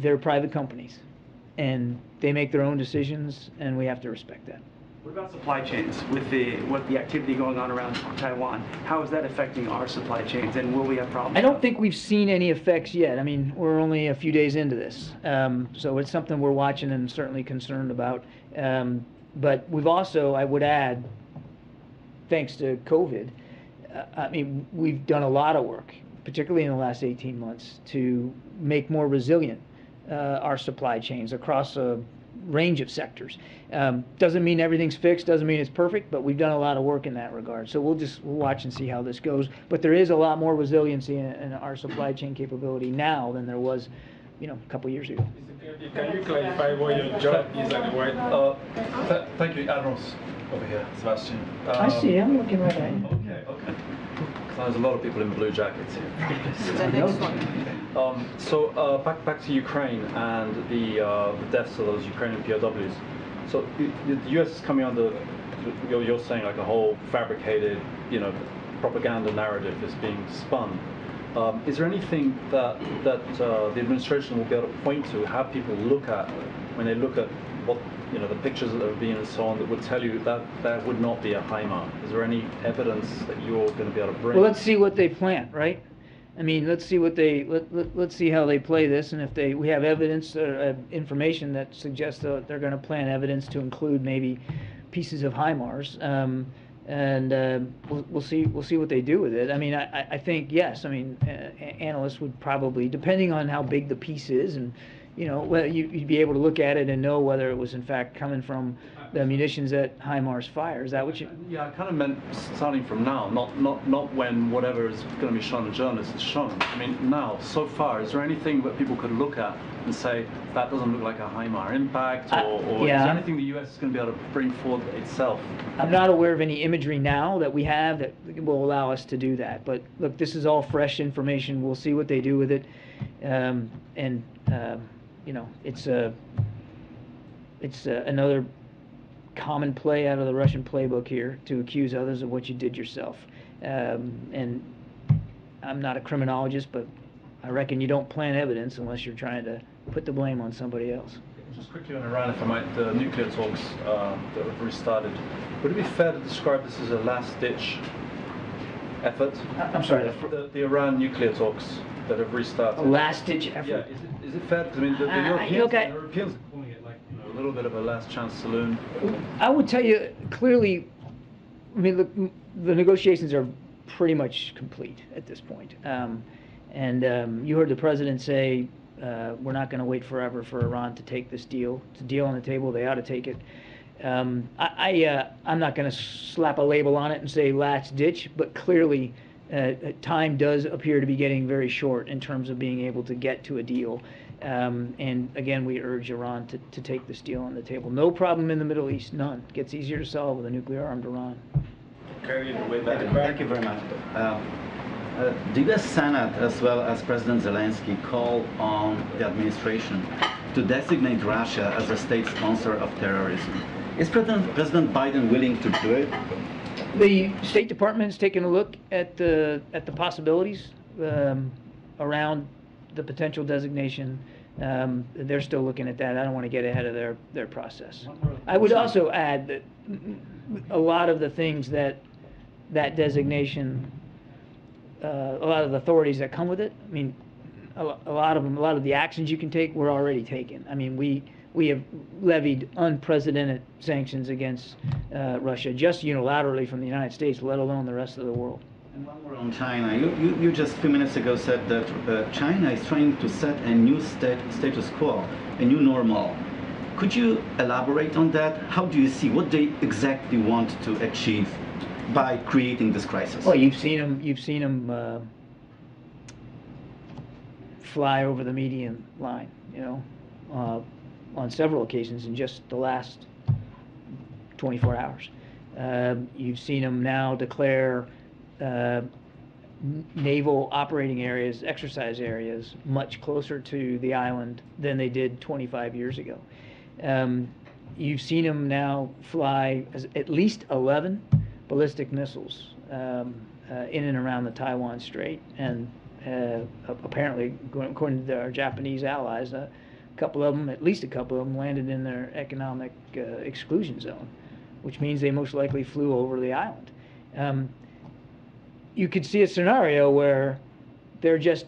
they're private companies, and they make their own decisions, and we have to respect that. What about supply chains with the activity going on around Taiwan? How is that affecting our supply chains, and will we have problems? I don't think we've seen any effects yet. I mean, we're only a few days into this, so it's something we're watching and certainly concerned about. But we've also, I would add, thanks to COVID, I mean, we've done a lot of work, particularly in the last 18 months, to make more resilient our supply chains across a range of sectors. Doesn't mean everything's fixed, doesn't mean it's perfect, but we've done a lot of work in that regard. So we'll watch and see how this goes. But there is a lot more resiliency in our supply chain capability now than there was, a couple years ago. Can you clarify what your job is at the White House? Thank you, Admirals over here, Sebastian. I see, I'm looking right at you. Okay. So there's a lot of people in blue jackets here. The next one. So back to Ukraine and the deaths of those Ukrainian POWs. So the US is coming under, you're saying like a whole fabricated, propaganda narrative is being spun. Is there anything that the administration will be able to point to, have people look at when they look at what the pictures that are being and so on, that would tell you that there would not be a HIMARS? Is there any evidence that you're going to be able to bring? Well, let's see what they plant, right? I mean, let's see what let's see how they play this, and if we have evidence or information that suggests that they're going to plant evidence to include maybe pieces of HIMARS. We'll see what they do with it. I mean, I think yes. I mean, analysts would probably, depending on how big the piece is, and whether you'd be able to look at it and know whether it was in fact coming from the munitions that HIMARS fire. Is that what you? Yeah, I kind of meant starting from now, not when whatever is going to be shown to journalists is shown. I mean, now, so far, is there anything that people could look at and say that doesn't look like a HIMARS impact, or yeah. Is there anything the U.S. is going to be able to bring forward itself? I'm not aware of any imagery now that we have that will allow us to do that. But look, this is all fresh information. We'll see what they do with it, it's another common play out of the Russian playbook here to accuse others of what you did yourself. And I'm not a criminologist, but I reckon you don't plant evidence unless you're trying to put the blame on somebody else. Just quickly on Iran, if I might, the nuclear talks that have restarted. Would it be fair to describe this as a last-ditch effort? I'm sorry? The Iran nuclear talks that have restarted. A last-ditch effort? Yeah, is it fair? Because I mean, the Europeans are calling it like a little bit of a last-chance saloon. I would tell you clearly, I mean, look, the negotiations are pretty much complete at this point. You heard the president say, we're not going to wait forever for Iran to take this deal. It's a deal on the table. They ought to take it. I'm not going to slap a label on it and say last ditch, but clearly time does appear to be getting very short in terms of being able to get to a deal. And again, we urge Iran to take this deal on the table. No problem in the Middle East, none. It gets easier to solve with a nuclear-armed Iran. Carry it way back. Thank you very much. The U.S. Senate, as well as President Zelensky, called on the administration to designate Russia as a state sponsor of terrorism. Is President Biden willing to do it? The State Department's taken a look at the possibilities around the potential designation. They're still looking at that. I don't want to get ahead of their process. I would also add that a lot of the things that designation, a lot of the authorities that come with it, I mean, a lot of the actions you can take were already taken. I mean, we have levied unprecedented sanctions against Russia, just unilaterally from the United States, let alone the rest of the world. And one more on China. You just a few minutes ago said that China is trying to set a new status quo, a new normal. Could you elaborate on that? How do you see what they exactly want to achieve by creating this crisis? Well, you've seen them fly over the median line, on several occasions in just the last 24 hours. You've seen them now declare naval operating areas, exercise areas, much closer to the island than they did 25 years ago. You've seen them now fly at least 11 ballistic missiles in and around the Taiwan Strait, and apparently, according to our Japanese allies, at least a couple of them landed in their economic exclusion zone. which means they most likely flew over the island. You could see a scenario where they're just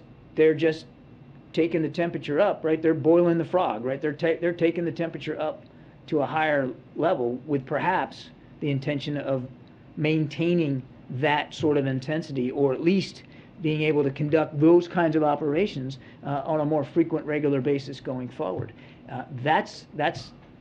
taking the temperature up, right? They're boiling the frog, right? They're taking the temperature up to a higher level with perhaps the intention of maintaining that sort of intensity, or at least being able to conduct those kinds of operations on a more frequent, regular basis going forward. That's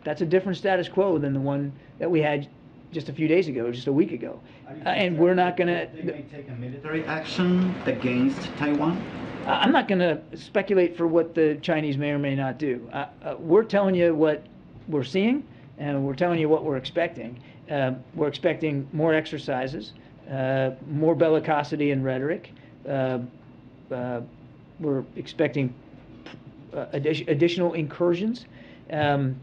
a different status quo than the one that we had just a few days ago, just a week ago. And we're not going to... They may take a military action against Taiwan? I'm not going to speculate for what the Chinese may or may not do. We're telling you what we're seeing, and we're telling you what we're expecting. We're expecting more exercises, more bellicosity and rhetoric. We're expecting additional incursions, and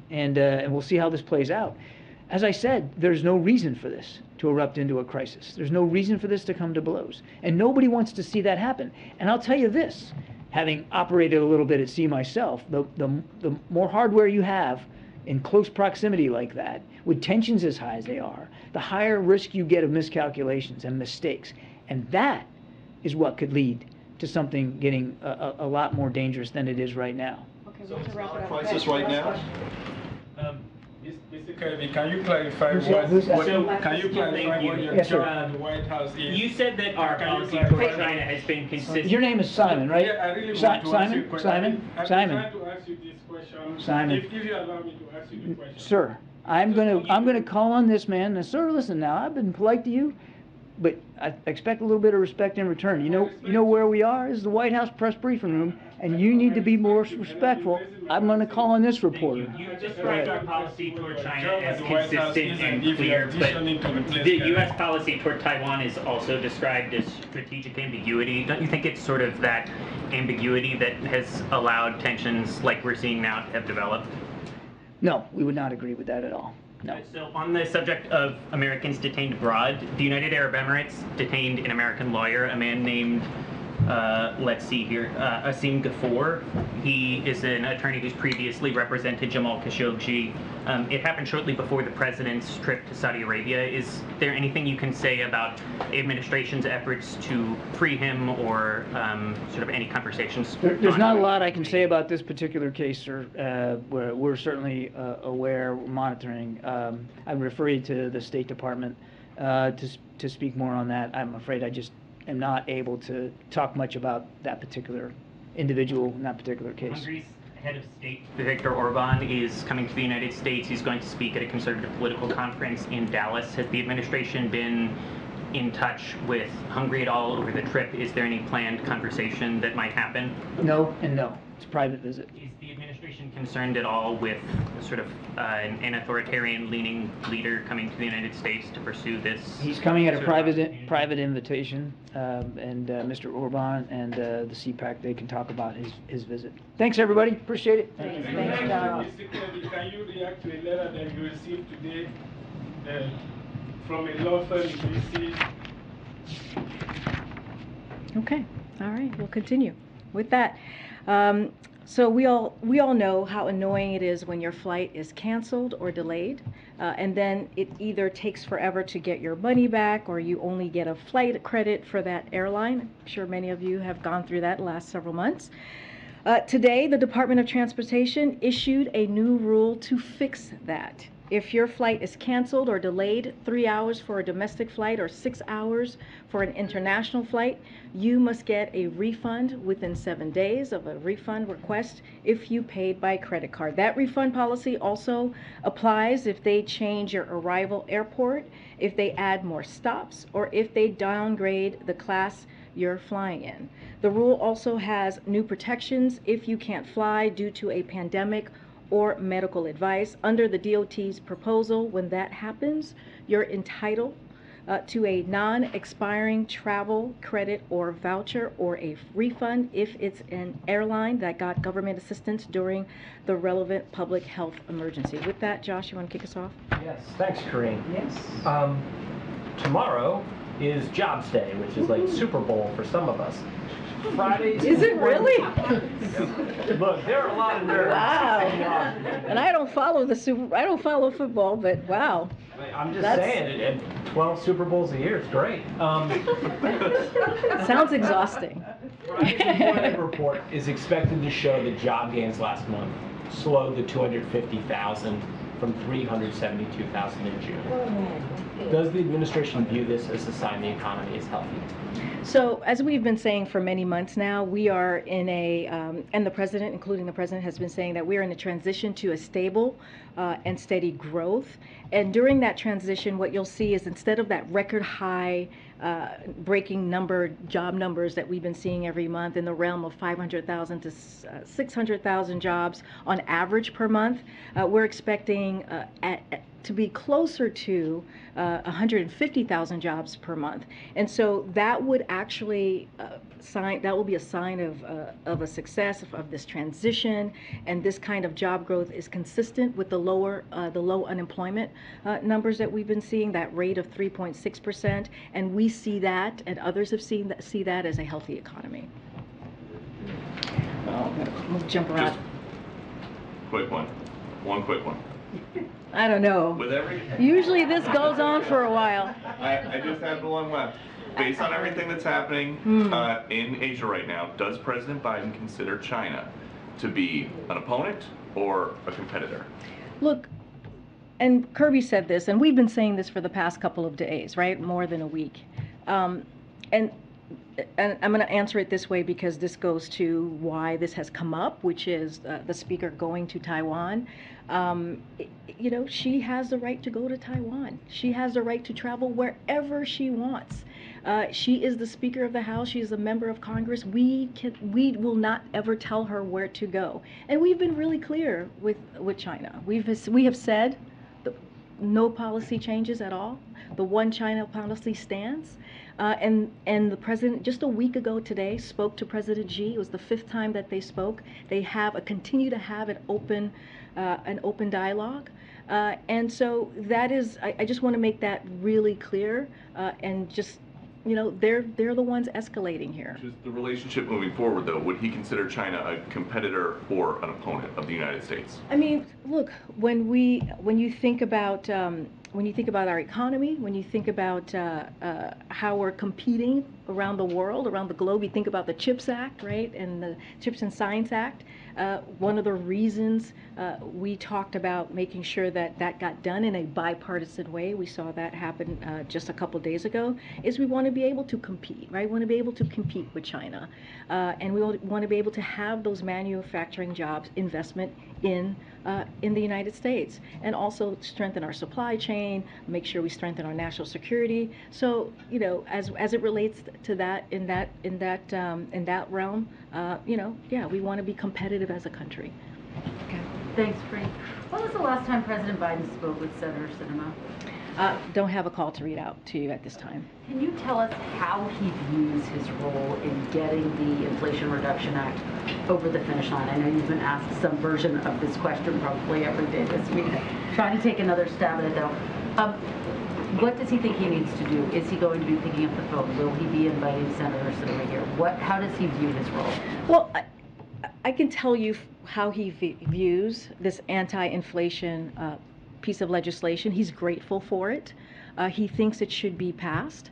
we'll see how this plays out. As I said, there's no reason for this to erupt into a crisis. There's no reason for this to come to blows. And nobody wants to see that happen. And I'll tell you this, having operated a little bit at sea myself, the more hardware you have in close proximity like that, with tensions as high as they are, the higher risk you get of miscalculations and mistakes. And that is what could lead to something getting a lot more dangerous than it is right now. Okay, so it's not a crisis right now? Mr. Kirby, can you clarify what your job at the White House is? You said that our policy toward China has been consistent. Your name is Simon, right? Yeah, I really want to ask you a question. Simon? I'm trying to ask you this question. Simon. If you allow me to ask you the question. Sir, I'm gonna call on this man. Now, sir, listen now. I've been polite to you, but I expect a little bit of respect in return. You know where we are? This is the White House press briefing room, and you need to be more respectful. I'm gonna call on this reporter. You described our policy toward China as consistent and clear, but the U.S. policy toward Taiwan is also described as strategic ambiguity. Don't you think it's sort of that ambiguity that has allowed tensions like we're seeing now to have developed? No, we would not agree with that at all. No. So on the subject of Americans detained abroad, the United Arab Emirates detained an American lawyer, a man named, let's see here, Asim Ghafoor. He is an attorney who's previously represented Jamal Khashoggi. It happened shortly before the president's trip to Saudi Arabia. Is there anything you can say about the administration's efforts to free him, or sort of any conversations? There's not a lot I can say about this particular case, sir. We're certainly aware, we're monitoring. I would refer you to the State Department to speak more on that. I'm afraid I just am not able to talk much about that particular individual in that particular case. Hungary's head of state, Viktor Orban, is coming to the United States. He's going to speak at a conservative political conference in Dallas. Has the administration been in touch with Hungary at all over the trip? Is there any planned conversation that might happen? No and no. It's a private visit. Is the administration concerned at all with sort of an authoritarian-leaning leader coming to the United States to pursue this? He's coming at a private invitation, and Mr. Orban and the CPAC, they can talk about his visit. Thanks, everybody. Appreciate it. Thanks, John. Mr. Kirby, can you react to a letter that you received today from a law firm in D.C.? Okay, all right, we'll continue with that. So we all know how annoying it is when your flight is canceled or delayed, and then it either takes forever to get your money back, or you only get a flight credit for that airline. I'm sure many of you have gone through that last several months. Today, the Department of Transportation issued a new rule to fix that. If your flight is canceled or delayed 3 hours for a domestic flight or 6 hours for an international flight, you must get a refund within 7 days of a refund request if you paid by credit card. That refund policy also applies if they change your arrival airport, if they add more stops, or if they downgrade the class you're flying in. The rule also has new protections if you can't fly due to a pandemic or medical advice. Under the DOT's proposal, when that happens, you're entitled to a non-expiring travel credit or voucher or a refund if it's an airline that got government assistance during the relevant public health emergency. With that, Josh, you want to kick us off? Yes, thanks, Corinne. Yes. Tomorrow is Jobs Day, which is like Super Bowl for some of us. Fridays. Is it really? Look, there are a lot of nerds. Wow. And I don't follow football, but wow. I'm just saying, and 12 Super Bowls a year is great. Sounds exhausting. Friday's employment report is expected to show that job gains last month slowed to 250,000 from 372,000 in June. Does the administration view this as a sign the economy is healthy? So, as we've been saying for many months now, we are in a, and the president, including the president, has been saying that we're in a transition to a stable and steady growth. And during that transition, what you'll see is instead of that record high breaking job numbers that we've been seeing every month in the realm of 500,000 to 600,000 jobs on average per month, we're expecting to be closer to 150,000 jobs per month. And so that would actually that will be a sign of a success of this transition, and this kind of job growth is consistent with the low unemployment numbers that we've been seeing, that rate of 3.6%, and we see that, and others have see that as a healthy economy. We'll jump around. Just quick one quick one. I don't know. With every Usually this goes on for a while. I just have the one left. Based on everything that's happening in Asia right now, does President Biden consider China to be an opponent or a competitor? Look, and Kirby said this, and we've been saying this for the past couple of days, right? More than a week. And I'm going to answer it this way because this goes to why this has come up, which is the speaker going to Taiwan. You know, she has the right to go to Taiwan. She has the right to travel wherever she wants. She is the Speaker of the House. She is a member of Congress. We will not ever tell her where to go. And we've been really clear with China. We have said no policy changes at all. The one China policy stands. And the president just a week ago today spoke to President Xi. It was the 5th time that they spoke. They continue to have an open dialogue. And so that is, I just want to make that really clear, and just, you know, they're the ones escalating here. Just the relationship moving forward, though, would he consider China a competitor or an opponent of the United States? I mean, look, when you think about our economy, when you think about how we're competing around the world, around the globe, you think about the CHIPS Act, right, and the CHIPS and Science Act. One of the reasons we talked about making sure that got done in a bipartisan way, we saw that happen just a couple days ago, is we want to be able to compete, right? We want to be able to compete with China. And we want to be able to have those manufacturing jobs, investment in the United States, and also strengthen our supply chain, make sure we strengthen our national security. So, you know, as it relates to that in that realm, you know, yeah, we want to be competitive as a country. Okay. Thanks, Brittney. When was the last time President Biden spoke with Senator Sinema? Don't have a call to read out to you at this time. Can you tell us how he views his role in getting the Inflation Reduction Act over the finish line? I know you've been asked some version of this question probably every day this week. Trying to take another stab at it, though. What does he think he needs to do? Is he going to be picking up the phone? Will he be inviting Senator Sinema here? How does he view his role? Well, I can tell you how he views this anti-inflation piece of legislation. He's grateful for it. He thinks it should be passed.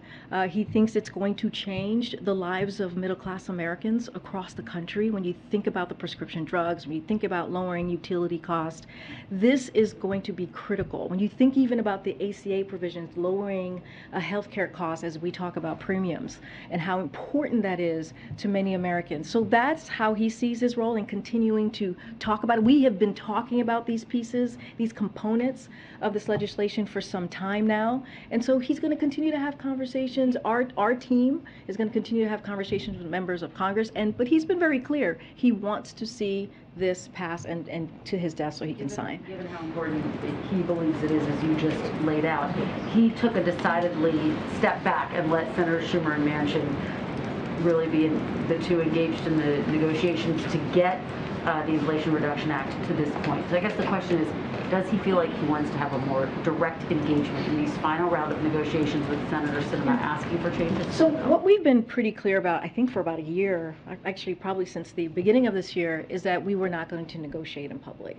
He thinks it's going to change the lives of middle-class Americans across the country. When you think about the prescription drugs, when you think about lowering utility cost, this is going to be critical. When you think even about the ACA provisions, lowering healthcare costs as we talk about premiums, and how important that is to many Americans. So that's how he sees his role in continuing to talk about it. We have been talking about these pieces, these components of this legislation for some time now. And so he's going to continue to have conversations. Our team is going to continue to have conversations with members of Congress. But he's been very clear. He wants to see this pass and to his desk so he can sign. Given how important he believes it is, as you just laid out, he took a decidedly step back and let Senator Schumer and Manchin really be the two engaged in the negotiations to get the Inflation Reduction Act to this point. So I guess the question is, does he feel like he wants to have a more direct engagement in these final round of negotiations with Senator Sinema asking for changes? So what we've been pretty clear about, I think for about a year, actually probably since the beginning of this year, is that we were not going to negotiate in public.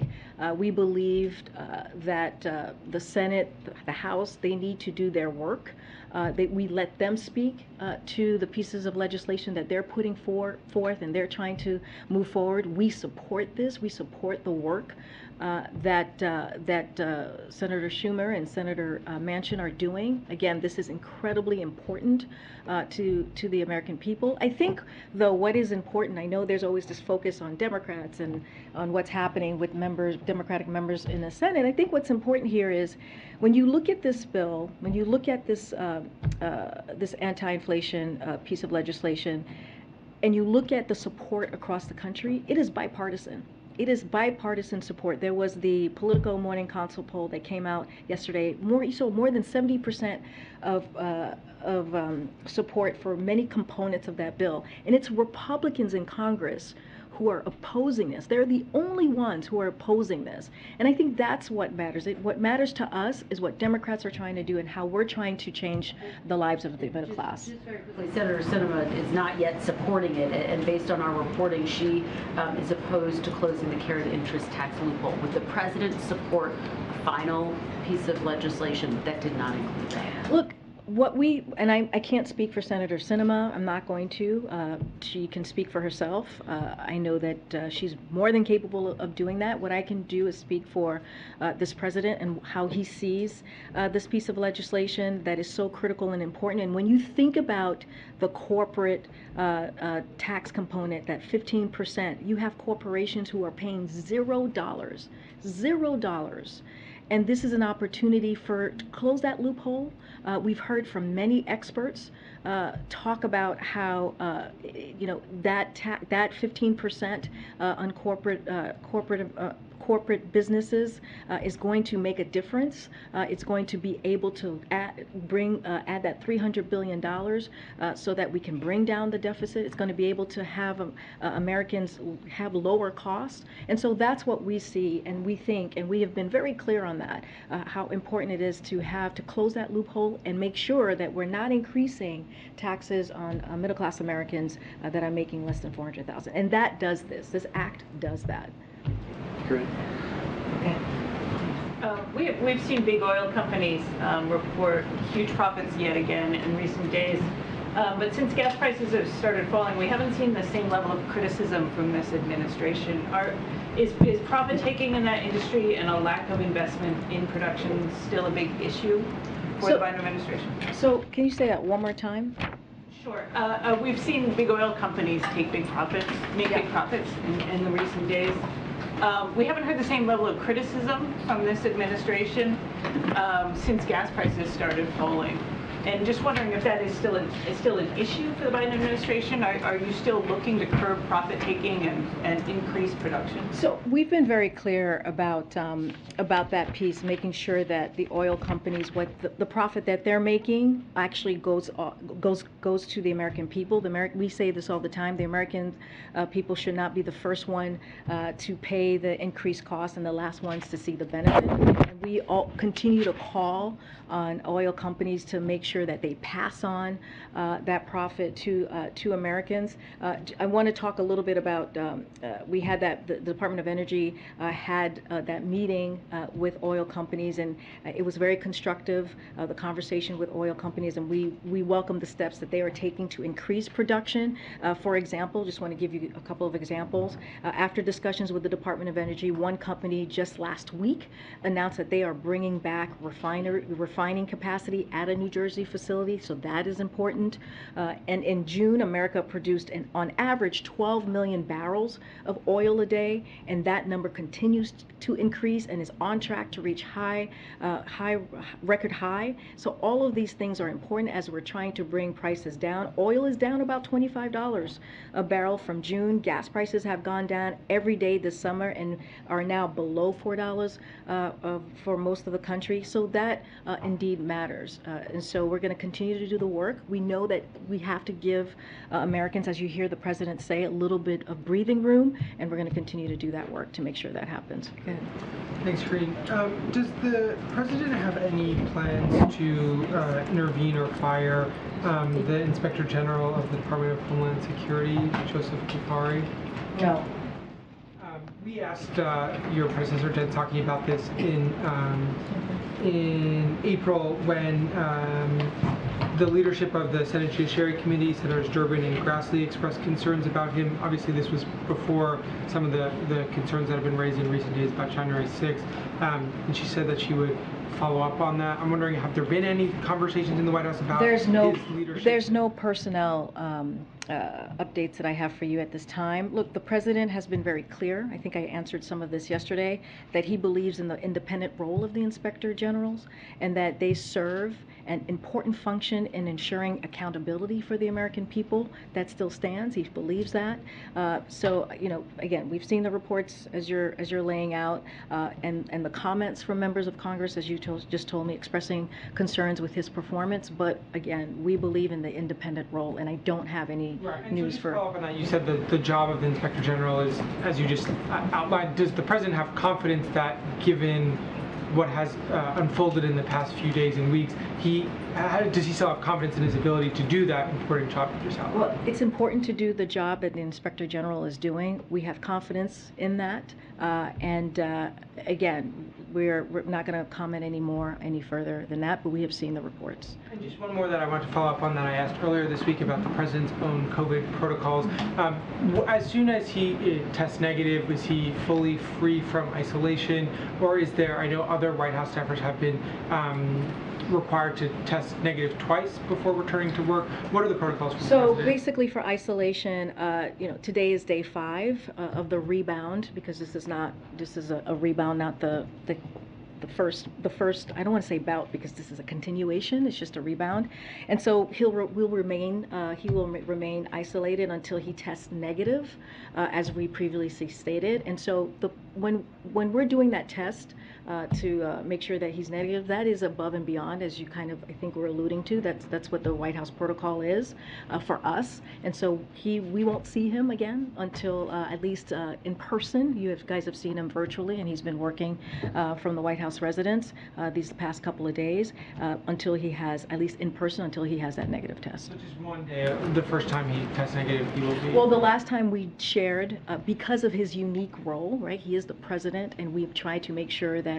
We believed that the Senate, the House, they need to do their work. That we let them speak to the pieces of legislation that they're putting forth and they're trying to move forward. We support this. We support the work that Senator Schumer and Senator Manchin are doing. Again, this is incredibly important to the American people. I think, though, what is important, I know there's always this focus on Democrats and on what's happening with Democratic members in the Senate. I think what's important here is when you look at this bill, when you look at this this anti-inflation piece of legislation, and you look at the support across the country, it is bipartisan. It is bipartisan support. There was the Politico Morning Consult poll that came out yesterday. More than 70% of support for many components of that bill. And it's Republicans in Congress who are opposing this. They're the only ones who are opposing this. And I think that's what matters. What matters to us is what Democrats are trying to do and how we're trying to change the lives of the middle class. Just very quickly, Senator Sinema is not yet supporting it, and based on our reporting, she is opposed to closing the carried interest tax loophole. Would the president support a final piece of legislation that did not include that? Look, I can't speak for Senator Sinema. I'm not going to. She can speak for herself. I know that she's more than capable of doing that. What I can do is speak for this president and how he sees this piece of legislation that is so critical and important. And when you think about the corporate tax component, that 15%, you have corporations who are paying $0. And this is an opportunity to close that loophole. We've heard from many experts talk about how that 15% on corporate businesses is going to make a difference. It's going to be able to add that $300 billion so that we can bring down the deficit. It's going to be able to have Americans have lower costs. And so that's what we see and we think, and we have been very clear on that, how important it is to close that loophole and make sure that we're not increasing taxes on middle-class Americans that are making less than $400,000. And that does this. This act does that. Great. We've seen big oil companies report huge profits yet again in recent days. But since gas prices have started falling, we haven't seen the same level of criticism from this administration. Is profit taking in that industry and a lack of investment in production still a big issue for the Biden administration? So can you say that one more time? Sure. We've seen big oil companies make big profits in the recent days. We haven't heard the same level of criticism from this administration since gas prices started falling. And just wondering if that is still an issue for the Biden administration. Are you still looking to curb profit taking and increase production? So we've been very clear about that piece, making sure that the oil companies, the profit that they're making actually goes to the American people. We say this all the time. The American people should not be the first one to pay the increased cost and the last ones to see the benefit. And we all continue to call on oil companies to make sure that they pass on that profit to Americans. I want to talk a little bit about, we had the Department of Energy had that meeting with oil companies, and it was very constructive, the conversation with oil companies, and we welcome the steps that they are taking to increase production. For example, just want to give you a couple of examples. After discussions with the Department of Energy, one company just last week announced that they are bringing back refining capacity at a New Jersey facility, so that is important. And in June, America produced on average 12 million barrels of oil a day, and that number continues to increase and is on track to reach record high. So all of these things are important as we're trying to bring prices down. Oil is down about $25 a barrel from June. Gas prices have gone down every day this summer and are now below $4 for most of the country. So that indeed matters. And so so we're going to continue to do the work. We know that we have to give Americans, as you hear the president say, a little bit of breathing room, and we're going to continue to do that work to make sure that happens. Go ahead. Thanks, Karine. Does the president have any plans to intervene or fire the Inspector General of the Department of Homeland Security, Joseph Kupari? No. We asked your predecessor, Ted, talking about this in April when the leadership of the Senate Judiciary Committee, Senators Durbin and Grassley, expressed concerns about him. Obviously, this was before some of the concerns that have been raised in recent days about January 6th, and she said that she would follow up on that. I'm wondering, have there been any conversations in the White House about his leadership? There's no personnel updates that I have for you at this time. Look, the president has been very clear, I think I answered some of this yesterday, that he believes in the independent role of the Inspector Generals and that they serve an important function in ensuring accountability for the American people. That still stands. He believes that. So, you know, again, we've seen the reports as you're laying out, and the comments from members of Congress, as you just told me, expressing concerns with his performance. But again, we believe in the independent role, and I don't have any news for. Follow up on that, you said that the job of the Inspector General is, as you just outlined, does the president have confidence that, given what has unfolded in the past few days and weeks, does he still have confidence in his ability to do that important job you just outlined? Well, it's important to do the job that the Inspector General is doing. We have confidence in that, and again, we're not going to comment any further than that, but we have seen the reports. And just one more that I want to follow up on that I asked earlier this week about the president's own COVID protocols. As soon as he tests negative, is he fully free from isolation, or is there, I know other White House staffers have been required to test negative twice before returning to work? What are the protocols for the president? Basically for isolation, you know, today is day 5 of the rebound, because this is a rebound, not the first, I don't want to say bout, because this is a continuation, it's just a rebound. And so he will remain isolated until he tests negative, as we previously stated. And so when we're doing that test to make sure that he's negative, that is above and beyond, as you kind of, I think, were alluding to. That's what the White House protocol is for us. And so we won't see him again until at least in person. You guys have seen him virtually, and he's been working from the White House residence these past couple of days until he has, at least in person, until he has that negative test. So just one day, the first time he tests negative, he will be... Well, the last time we shared, because of his unique role, right, he is the president, and we've tried to make sure that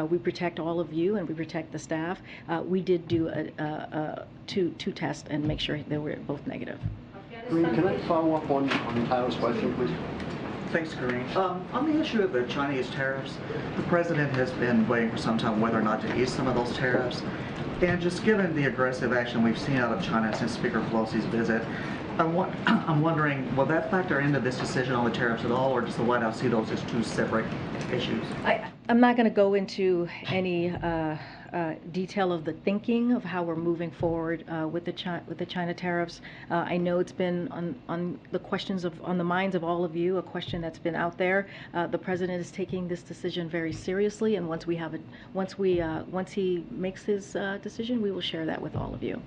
we protect all of you and we protect the staff. We did do two tests and make sure they were both negative. Green, can I follow up on Tyler's question, please? Thanks, Karine. On the issue of the Chinese tariffs, the president has been waiting for some time whether or not to ease some of those tariffs. And just given the aggressive action we've seen out of China since Speaker Pelosi's visit, I'm wondering, will that factor into this decision on the tariffs at all, or does the White House see those as two separate issues? I'm not going to go into any detail of the thinking of how we're moving forward with the China tariffs. I know it's been on the questions on the minds of all of you, a question that's been out there. The president is taking this decision very seriously, and once he makes his decision, we will share that with all of you.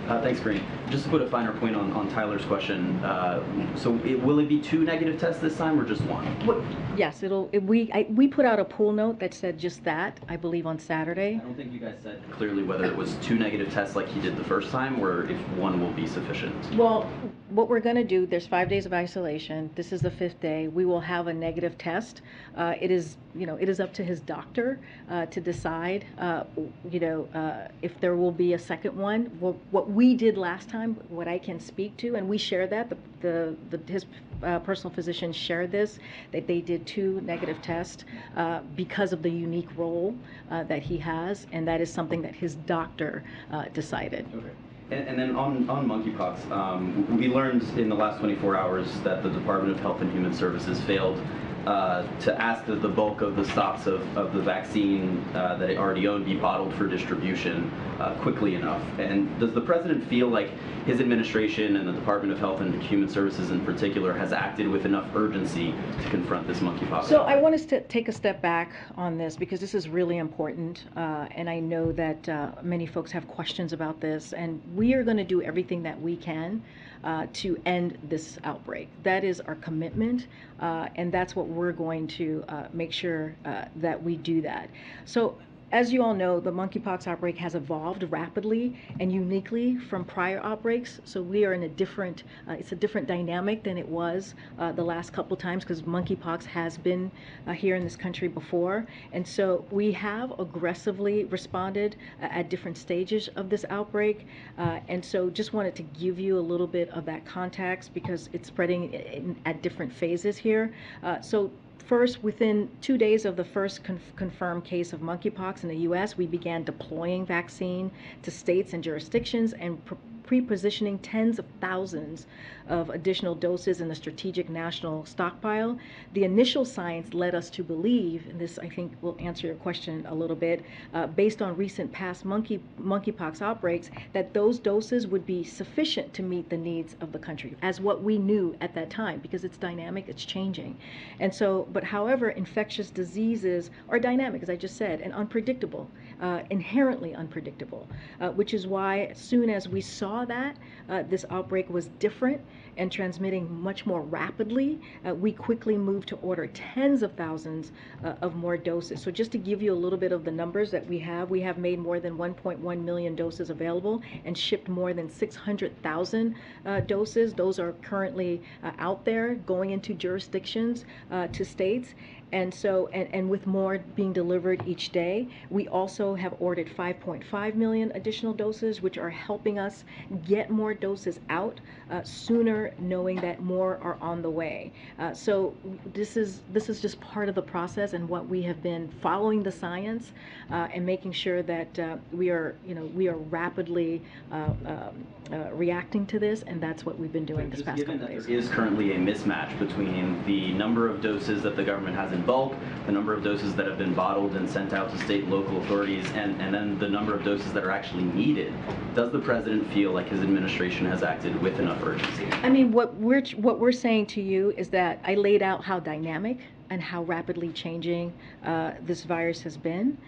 Thanks, Green. Just to put a finer point on Tyler's question, will it be 2 negative tests this time, or just 1? Yes, we put out a pool note that said just that, I believe, on Saturday. I don't think you guys said clearly whether it was 2 negative tests like he did the first time, or if 1 will be sufficient. Well, what we're going to do, there's 5 days of isolation. This is the 5th day. We will have a negative test. It is up to his doctor to decide, if there will be a second one. Well, what we did last time, what I can speak to, and we shared that, his personal physician shared this, that they did 2 negative tests because of the unique role that he has, and that is something that his doctor decided. Okay. And then on monkeypox, we learned in the last 24 hours that the Department of Health and Human Services failed to ask that the bulk of the stocks of the vaccine that it already owned be bottled for distribution quickly enough. And does the president feel like his administration and the Department of Health and Human Services in particular has acted with enough urgency to confront this monkeypox? So I want us to take a step back on this because this is really important, and I know that many folks have questions about this, and we are going to do everything that we can to end this outbreak. That is our commitment, and that's what we're going to make sure that we do that. So as you all know, the monkeypox outbreak has evolved rapidly and uniquely from prior outbreaks. So we are in a different, it's a different dynamic than it was the last couple times, because monkeypox has been here in this country before. And so we have aggressively responded at different stages of this outbreak. And so just wanted to give you a little bit of that context because it's spreading at different phases here. So first, within 2 days of the first confirmed case of monkeypox in the U.S., we began deploying vaccine to states and jurisdictions and pre-positioning tens of thousands of additional doses in the strategic national stockpile. The initial science led us to believe, and this I think will answer your question a little bit, based on recent past monkeypox outbreaks, that those doses would be sufficient to meet the needs of the country, as what we knew at that time, because it's dynamic, it's changing. And so, but however, infectious diseases are dynamic, as I just said, and unpredictable, inherently unpredictable, which is why as soon as we saw that this outbreak was different and transmitting much more rapidly, we quickly moved to order tens of thousands of more doses. So just to give you a little bit of the numbers that we have made more than 1.1 million doses available and shipped more than 600,000 doses. Those are currently out there going into jurisdictions, to states. And so, and with more being delivered each day, we also have ordered 5.5 million additional doses, which are helping us get more doses out sooner, knowing that more are on the way. So this is just part of the process and what we have been following the science and making sure that we are rapidly reacting to this, and that's what we've been doing this past couple days. There is currently a mismatch between the number of doses that the government has in bulk, the number of doses that have been bottled and sent out to state and local authorities, and then the number of doses that are actually needed. Does the president feel like his administration has acted with enough urgency? I mean, what we're saying to you is that I laid out how dynamic and how rapidly changing this virus has been,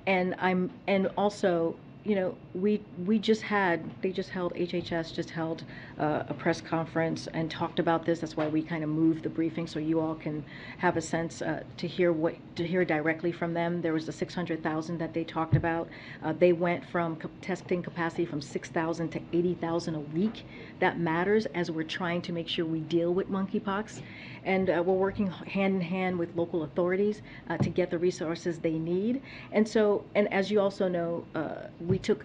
and also, you know, HHS just held a press conference and talked about this. That's why we kind of moved the briefing so you all can have a sense to hear directly from them. There was the 600,000 that they talked about. They went from testing capacity from 6,000 to 80,000 a week. That matters as we're trying to make sure we deal with monkeypox, and we're working hand in hand with local authorities to get the resources they need. And so, and as you also know,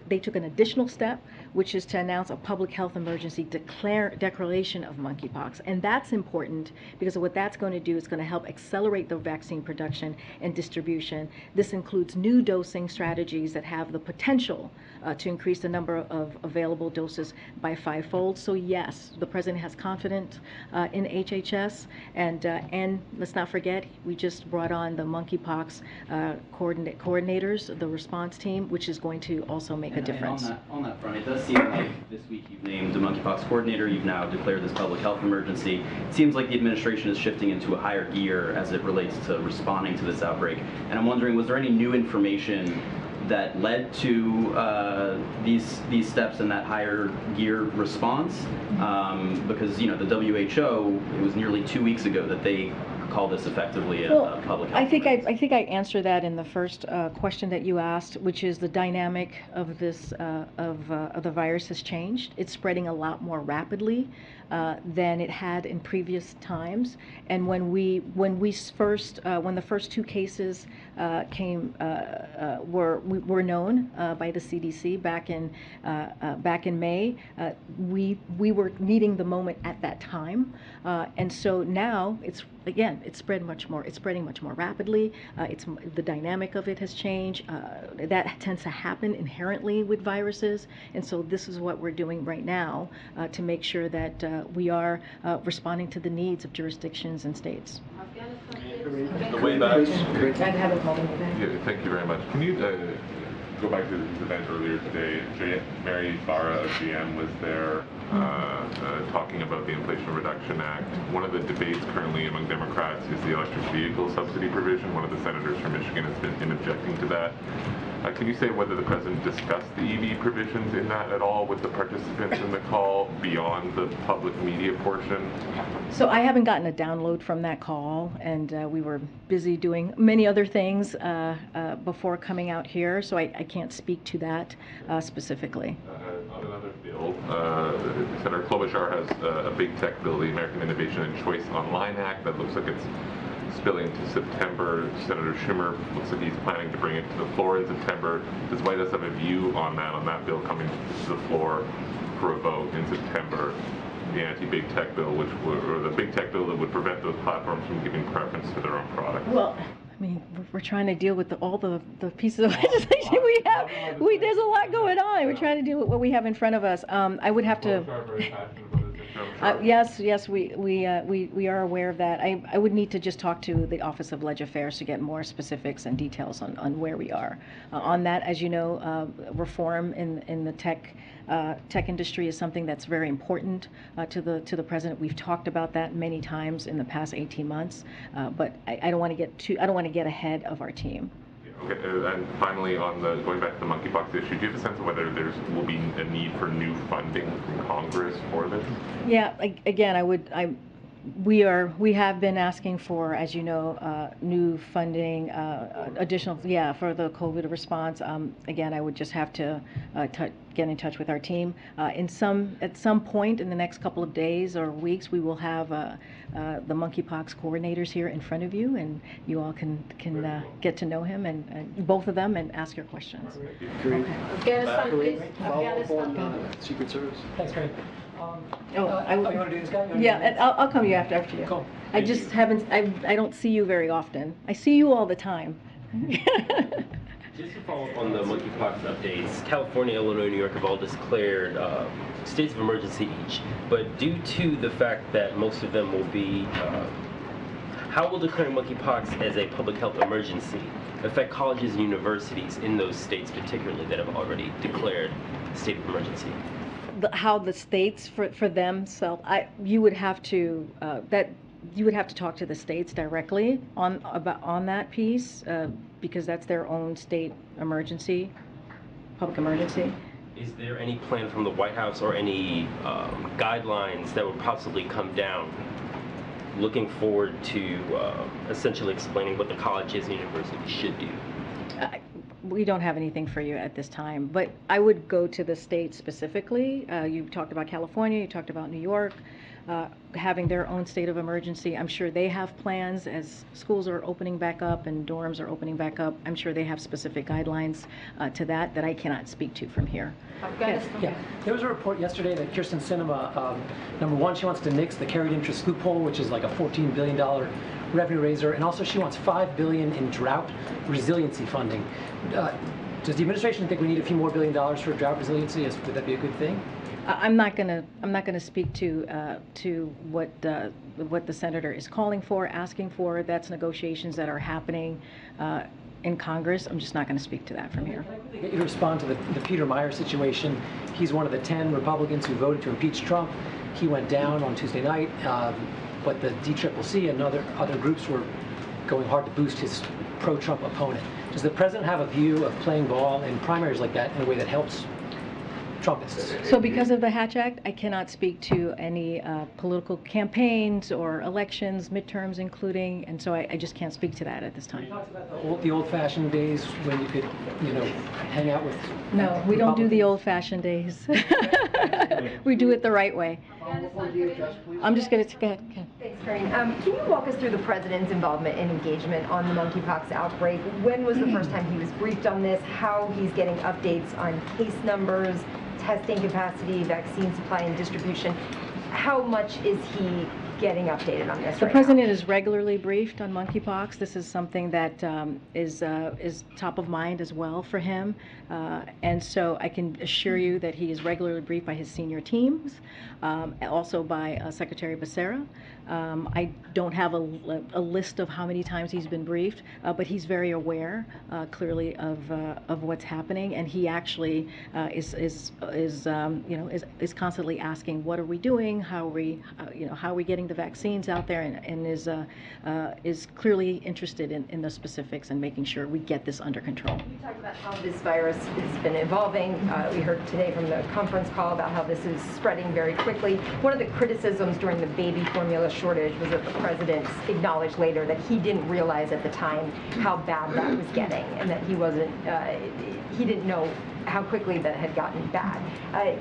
they took an additional step, which is to announce a public health emergency declaration of monkeypox. And that's important because what that's going to do is going to help accelerate the vaccine production and distribution. This includes new dosing strategies that have the potential to increase the number of available doses by 5-fold. So yes, the president has confidence in HHS, and let's not forget, we just brought on the monkeypox coordinators, the response team, which is going to also make a difference. And on that front, it does seem like this week you've named a monkeypox coordinator, you've now declared this public health emergency. It seems like the administration is shifting into a higher gear as it relates to responding to this outbreak. And I'm wondering, was there any new information that led to these steps and that higher gear response? Because, you know, the WHO, it was nearly 2 weeks ago that they call this effectively a public health emergency. I think I answered that in the first question that you asked, which is the dynamic of this of the virus has changed. It's spreading a lot more rapidly than it had in previous times. And when the first 2 cases were known by the CDC back in May, we were meeting the moment at that time, and so now it's spreading much more rapidly. The dynamic of it has changed. That tends to happen inherently with viruses, and so this is what we're doing right now to make sure that we are responding to the needs of jurisdictions and states. How The way back. Yeah, thank you very much. Can you go back to this event earlier today? Mary Barra of GM was there talking about the Inflation Reduction Act. One of the debates currently among Democrats is the electric vehicle subsidy provision. One of the senators from Michigan has been objecting to that. Can you say whether the president discussed the EV provisions in that at all with the participants in the call beyond the public media portion? So I haven't gotten a download from that call, and we were busy doing many other things before coming out here, so I can't speak to that specifically. On another bill, Senator Klobuchar has a big tech bill, the American Innovation and Choice Online Act, that looks like it's spilling to September. Senator Schumer looks like he's planning to bring it to the floor in September. Does White House have a view on that bill coming to the floor for a vote in September? The anti-big tech bill, or the big tech bill that would prevent those platforms from giving preference to their own products. Well, I mean, we're trying to deal with all the pieces of legislation we have. There's a lot going on. We're trying to deal with what we have in front of us. I would have to. Yes, we are aware of that. I would need to just talk to the Office of Leg Affairs to get more specifics and details on where we are on that. As you know, reform in the tech industry is something that's very important to the president. We've talked about that many times in the past 18 months, but I don't want to get ahead of our team. Okay, and finally, going back to the monkeypox issue, do you have a sense of whether will be a need for new funding from Congress for this? Yeah, again, we have been asking for, as you know, new funding, additional, for the COVID response. Again, I would just have to get in touch with our team. At some point in the next couple of days or weeks, we will have the monkeypox coordinators here in front of you, and you all can get to know him and both of them and ask your questions. Afghanistan, please. Afghanistan. Secret Service. Thanks, Greg. You want to do this guy? Yeah, I'll come to you after you. Cool. I just haven't. I don't see you very often. I see you all the time. Just to follow up on the monkeypox updates, California, Illinois, New York have all declared states of emergency each. But due to the fact that most of them will be, how will declaring monkeypox as a public health emergency affect colleges and universities in those states particularly that have already declared a state of emergency? How the states for themselves, you would have to talk to the states directly on that piece because that's their own state emergency, public emergency. Is there any plan from the White House or any guidelines that would possibly come down looking forward to essentially explaining what the colleges and universities should do? We don't have anything for you at this time, but I would go to the state specifically. You talked about California, you talked about New York, having their own state of emergency. I'm sure they have plans as schools are opening back up and dorms are opening back up. I'm sure they have specific guidelines to that I cannot speak to from here. Afghanistan. Yeah, there was a report yesterday that Kirsten Sinema, number one, she wants to nix the carried interest loophole, which is like a $14 billion revenue raiser, and also she wants $5 billion in drought resiliency funding. Does the administration think we need a few more $1 billion for drought resiliency? Would that be a good thing? I'm not gonna speak to what the senator is calling for, asking for. That's negotiations that are happening in Congress. I'm just not going to speak to that from here. Can I quickly get you to respond to the Peter Meyer situation? He's one of the 10 Republicans who voted to impeach Trump. He went down on Tuesday night, but the DCCC and other groups were going hard to boost his pro-Trump opponent. Does the president have a view of playing ball in primaries like that in a way that helps Trumpists? So because of the Hatch Act, I cannot speak to any political campaigns or elections, midterms including, and so I just can't speak to that at this time. You talked about the old-fashioned days when you could, hang out with... No, we don't do the old-fashioned days. We do it the right way. I'm just going to... Go ahead. Thanks, Corinne. Can you walk us through the president's involvement and engagement on the monkeypox outbreak? When was the first time he was briefed on this? How he's getting updates on case numbers, testing capacity, vaccine supply and distribution? How much is he getting updated on this The right president now? is regularly briefed on monkeypox. This is something that is top of mind as well for him. And so I can assure you that he is regularly briefed by his senior teams, also by Secretary Becerra. I don't have a list of how many times he's been briefed, but he's very aware, clearly, of what's happening, and he actually is constantly asking, "What are we doing? How are we getting the vaccines out there?" and is clearly interested in the specifics and making sure we get this under control. You talked about how this virus has been evolving. We heard today from the conference call about how this is spreading very quickly. One of the criticisms during the baby formula shortage was that the president acknowledged later that he didn't realize at the time how bad that was getting, and that he didn't know how quickly that had gotten bad.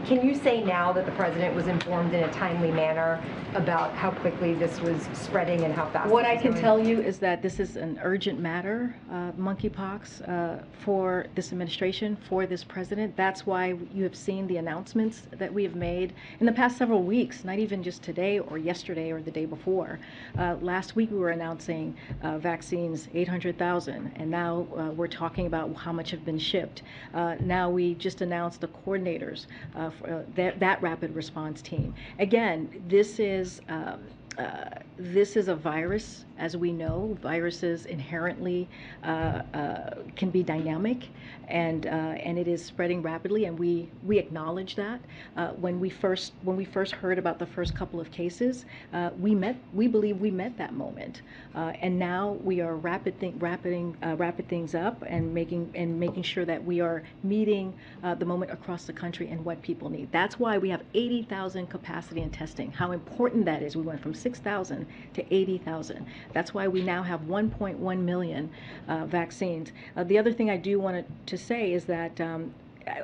Can you say now that the president was informed in a timely manner about how quickly this was spreading and how fast? What I can tell you is that this is an urgent matter, monkeypox, for this administration, for this president. That's why you have seen the announcements that we have made in the past several weeks, not even just today or yesterday or the day before. Last week we were announcing vaccines, 800,000, and now we're talking about how much have been shipped. Now we just announced the coordinators for that rapid response team. Again, this is a virus, as we know. Viruses inherently can be dynamic, and it is spreading rapidly, and we acknowledge that. When we first heard about the first couple of cases, we believe we met that moment, and now we are wrapping things up and making sure that we are meeting the moment across the country and what people need. That's why we have 80,000 capacity in testing. How important that is. We went from 6,000 to 80,000. That's why we now have 1.1 million vaccines. The other thing I do want to say is that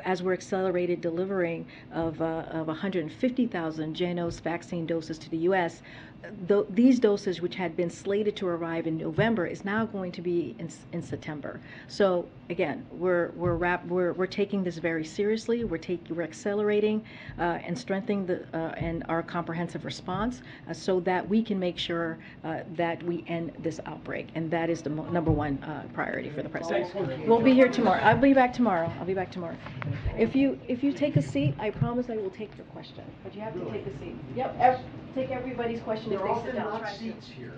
as we're accelerated delivering of 150,000 JYNNEOS vaccine doses to the U.S., these doses, which had been slated to arrive in November, is now going to be in September. So again, we're taking this very seriously. We're accelerating and strengthening and our comprehensive response so that we can make sure that we end this outbreak, and that is the number one priority for the president. We'll be here tomorrow. I'll be back tomorrow. If you take a seat, I promise I will take your question. But you have to take a seat. Yep. Take everybody's question if they sit down. There are often not seats here.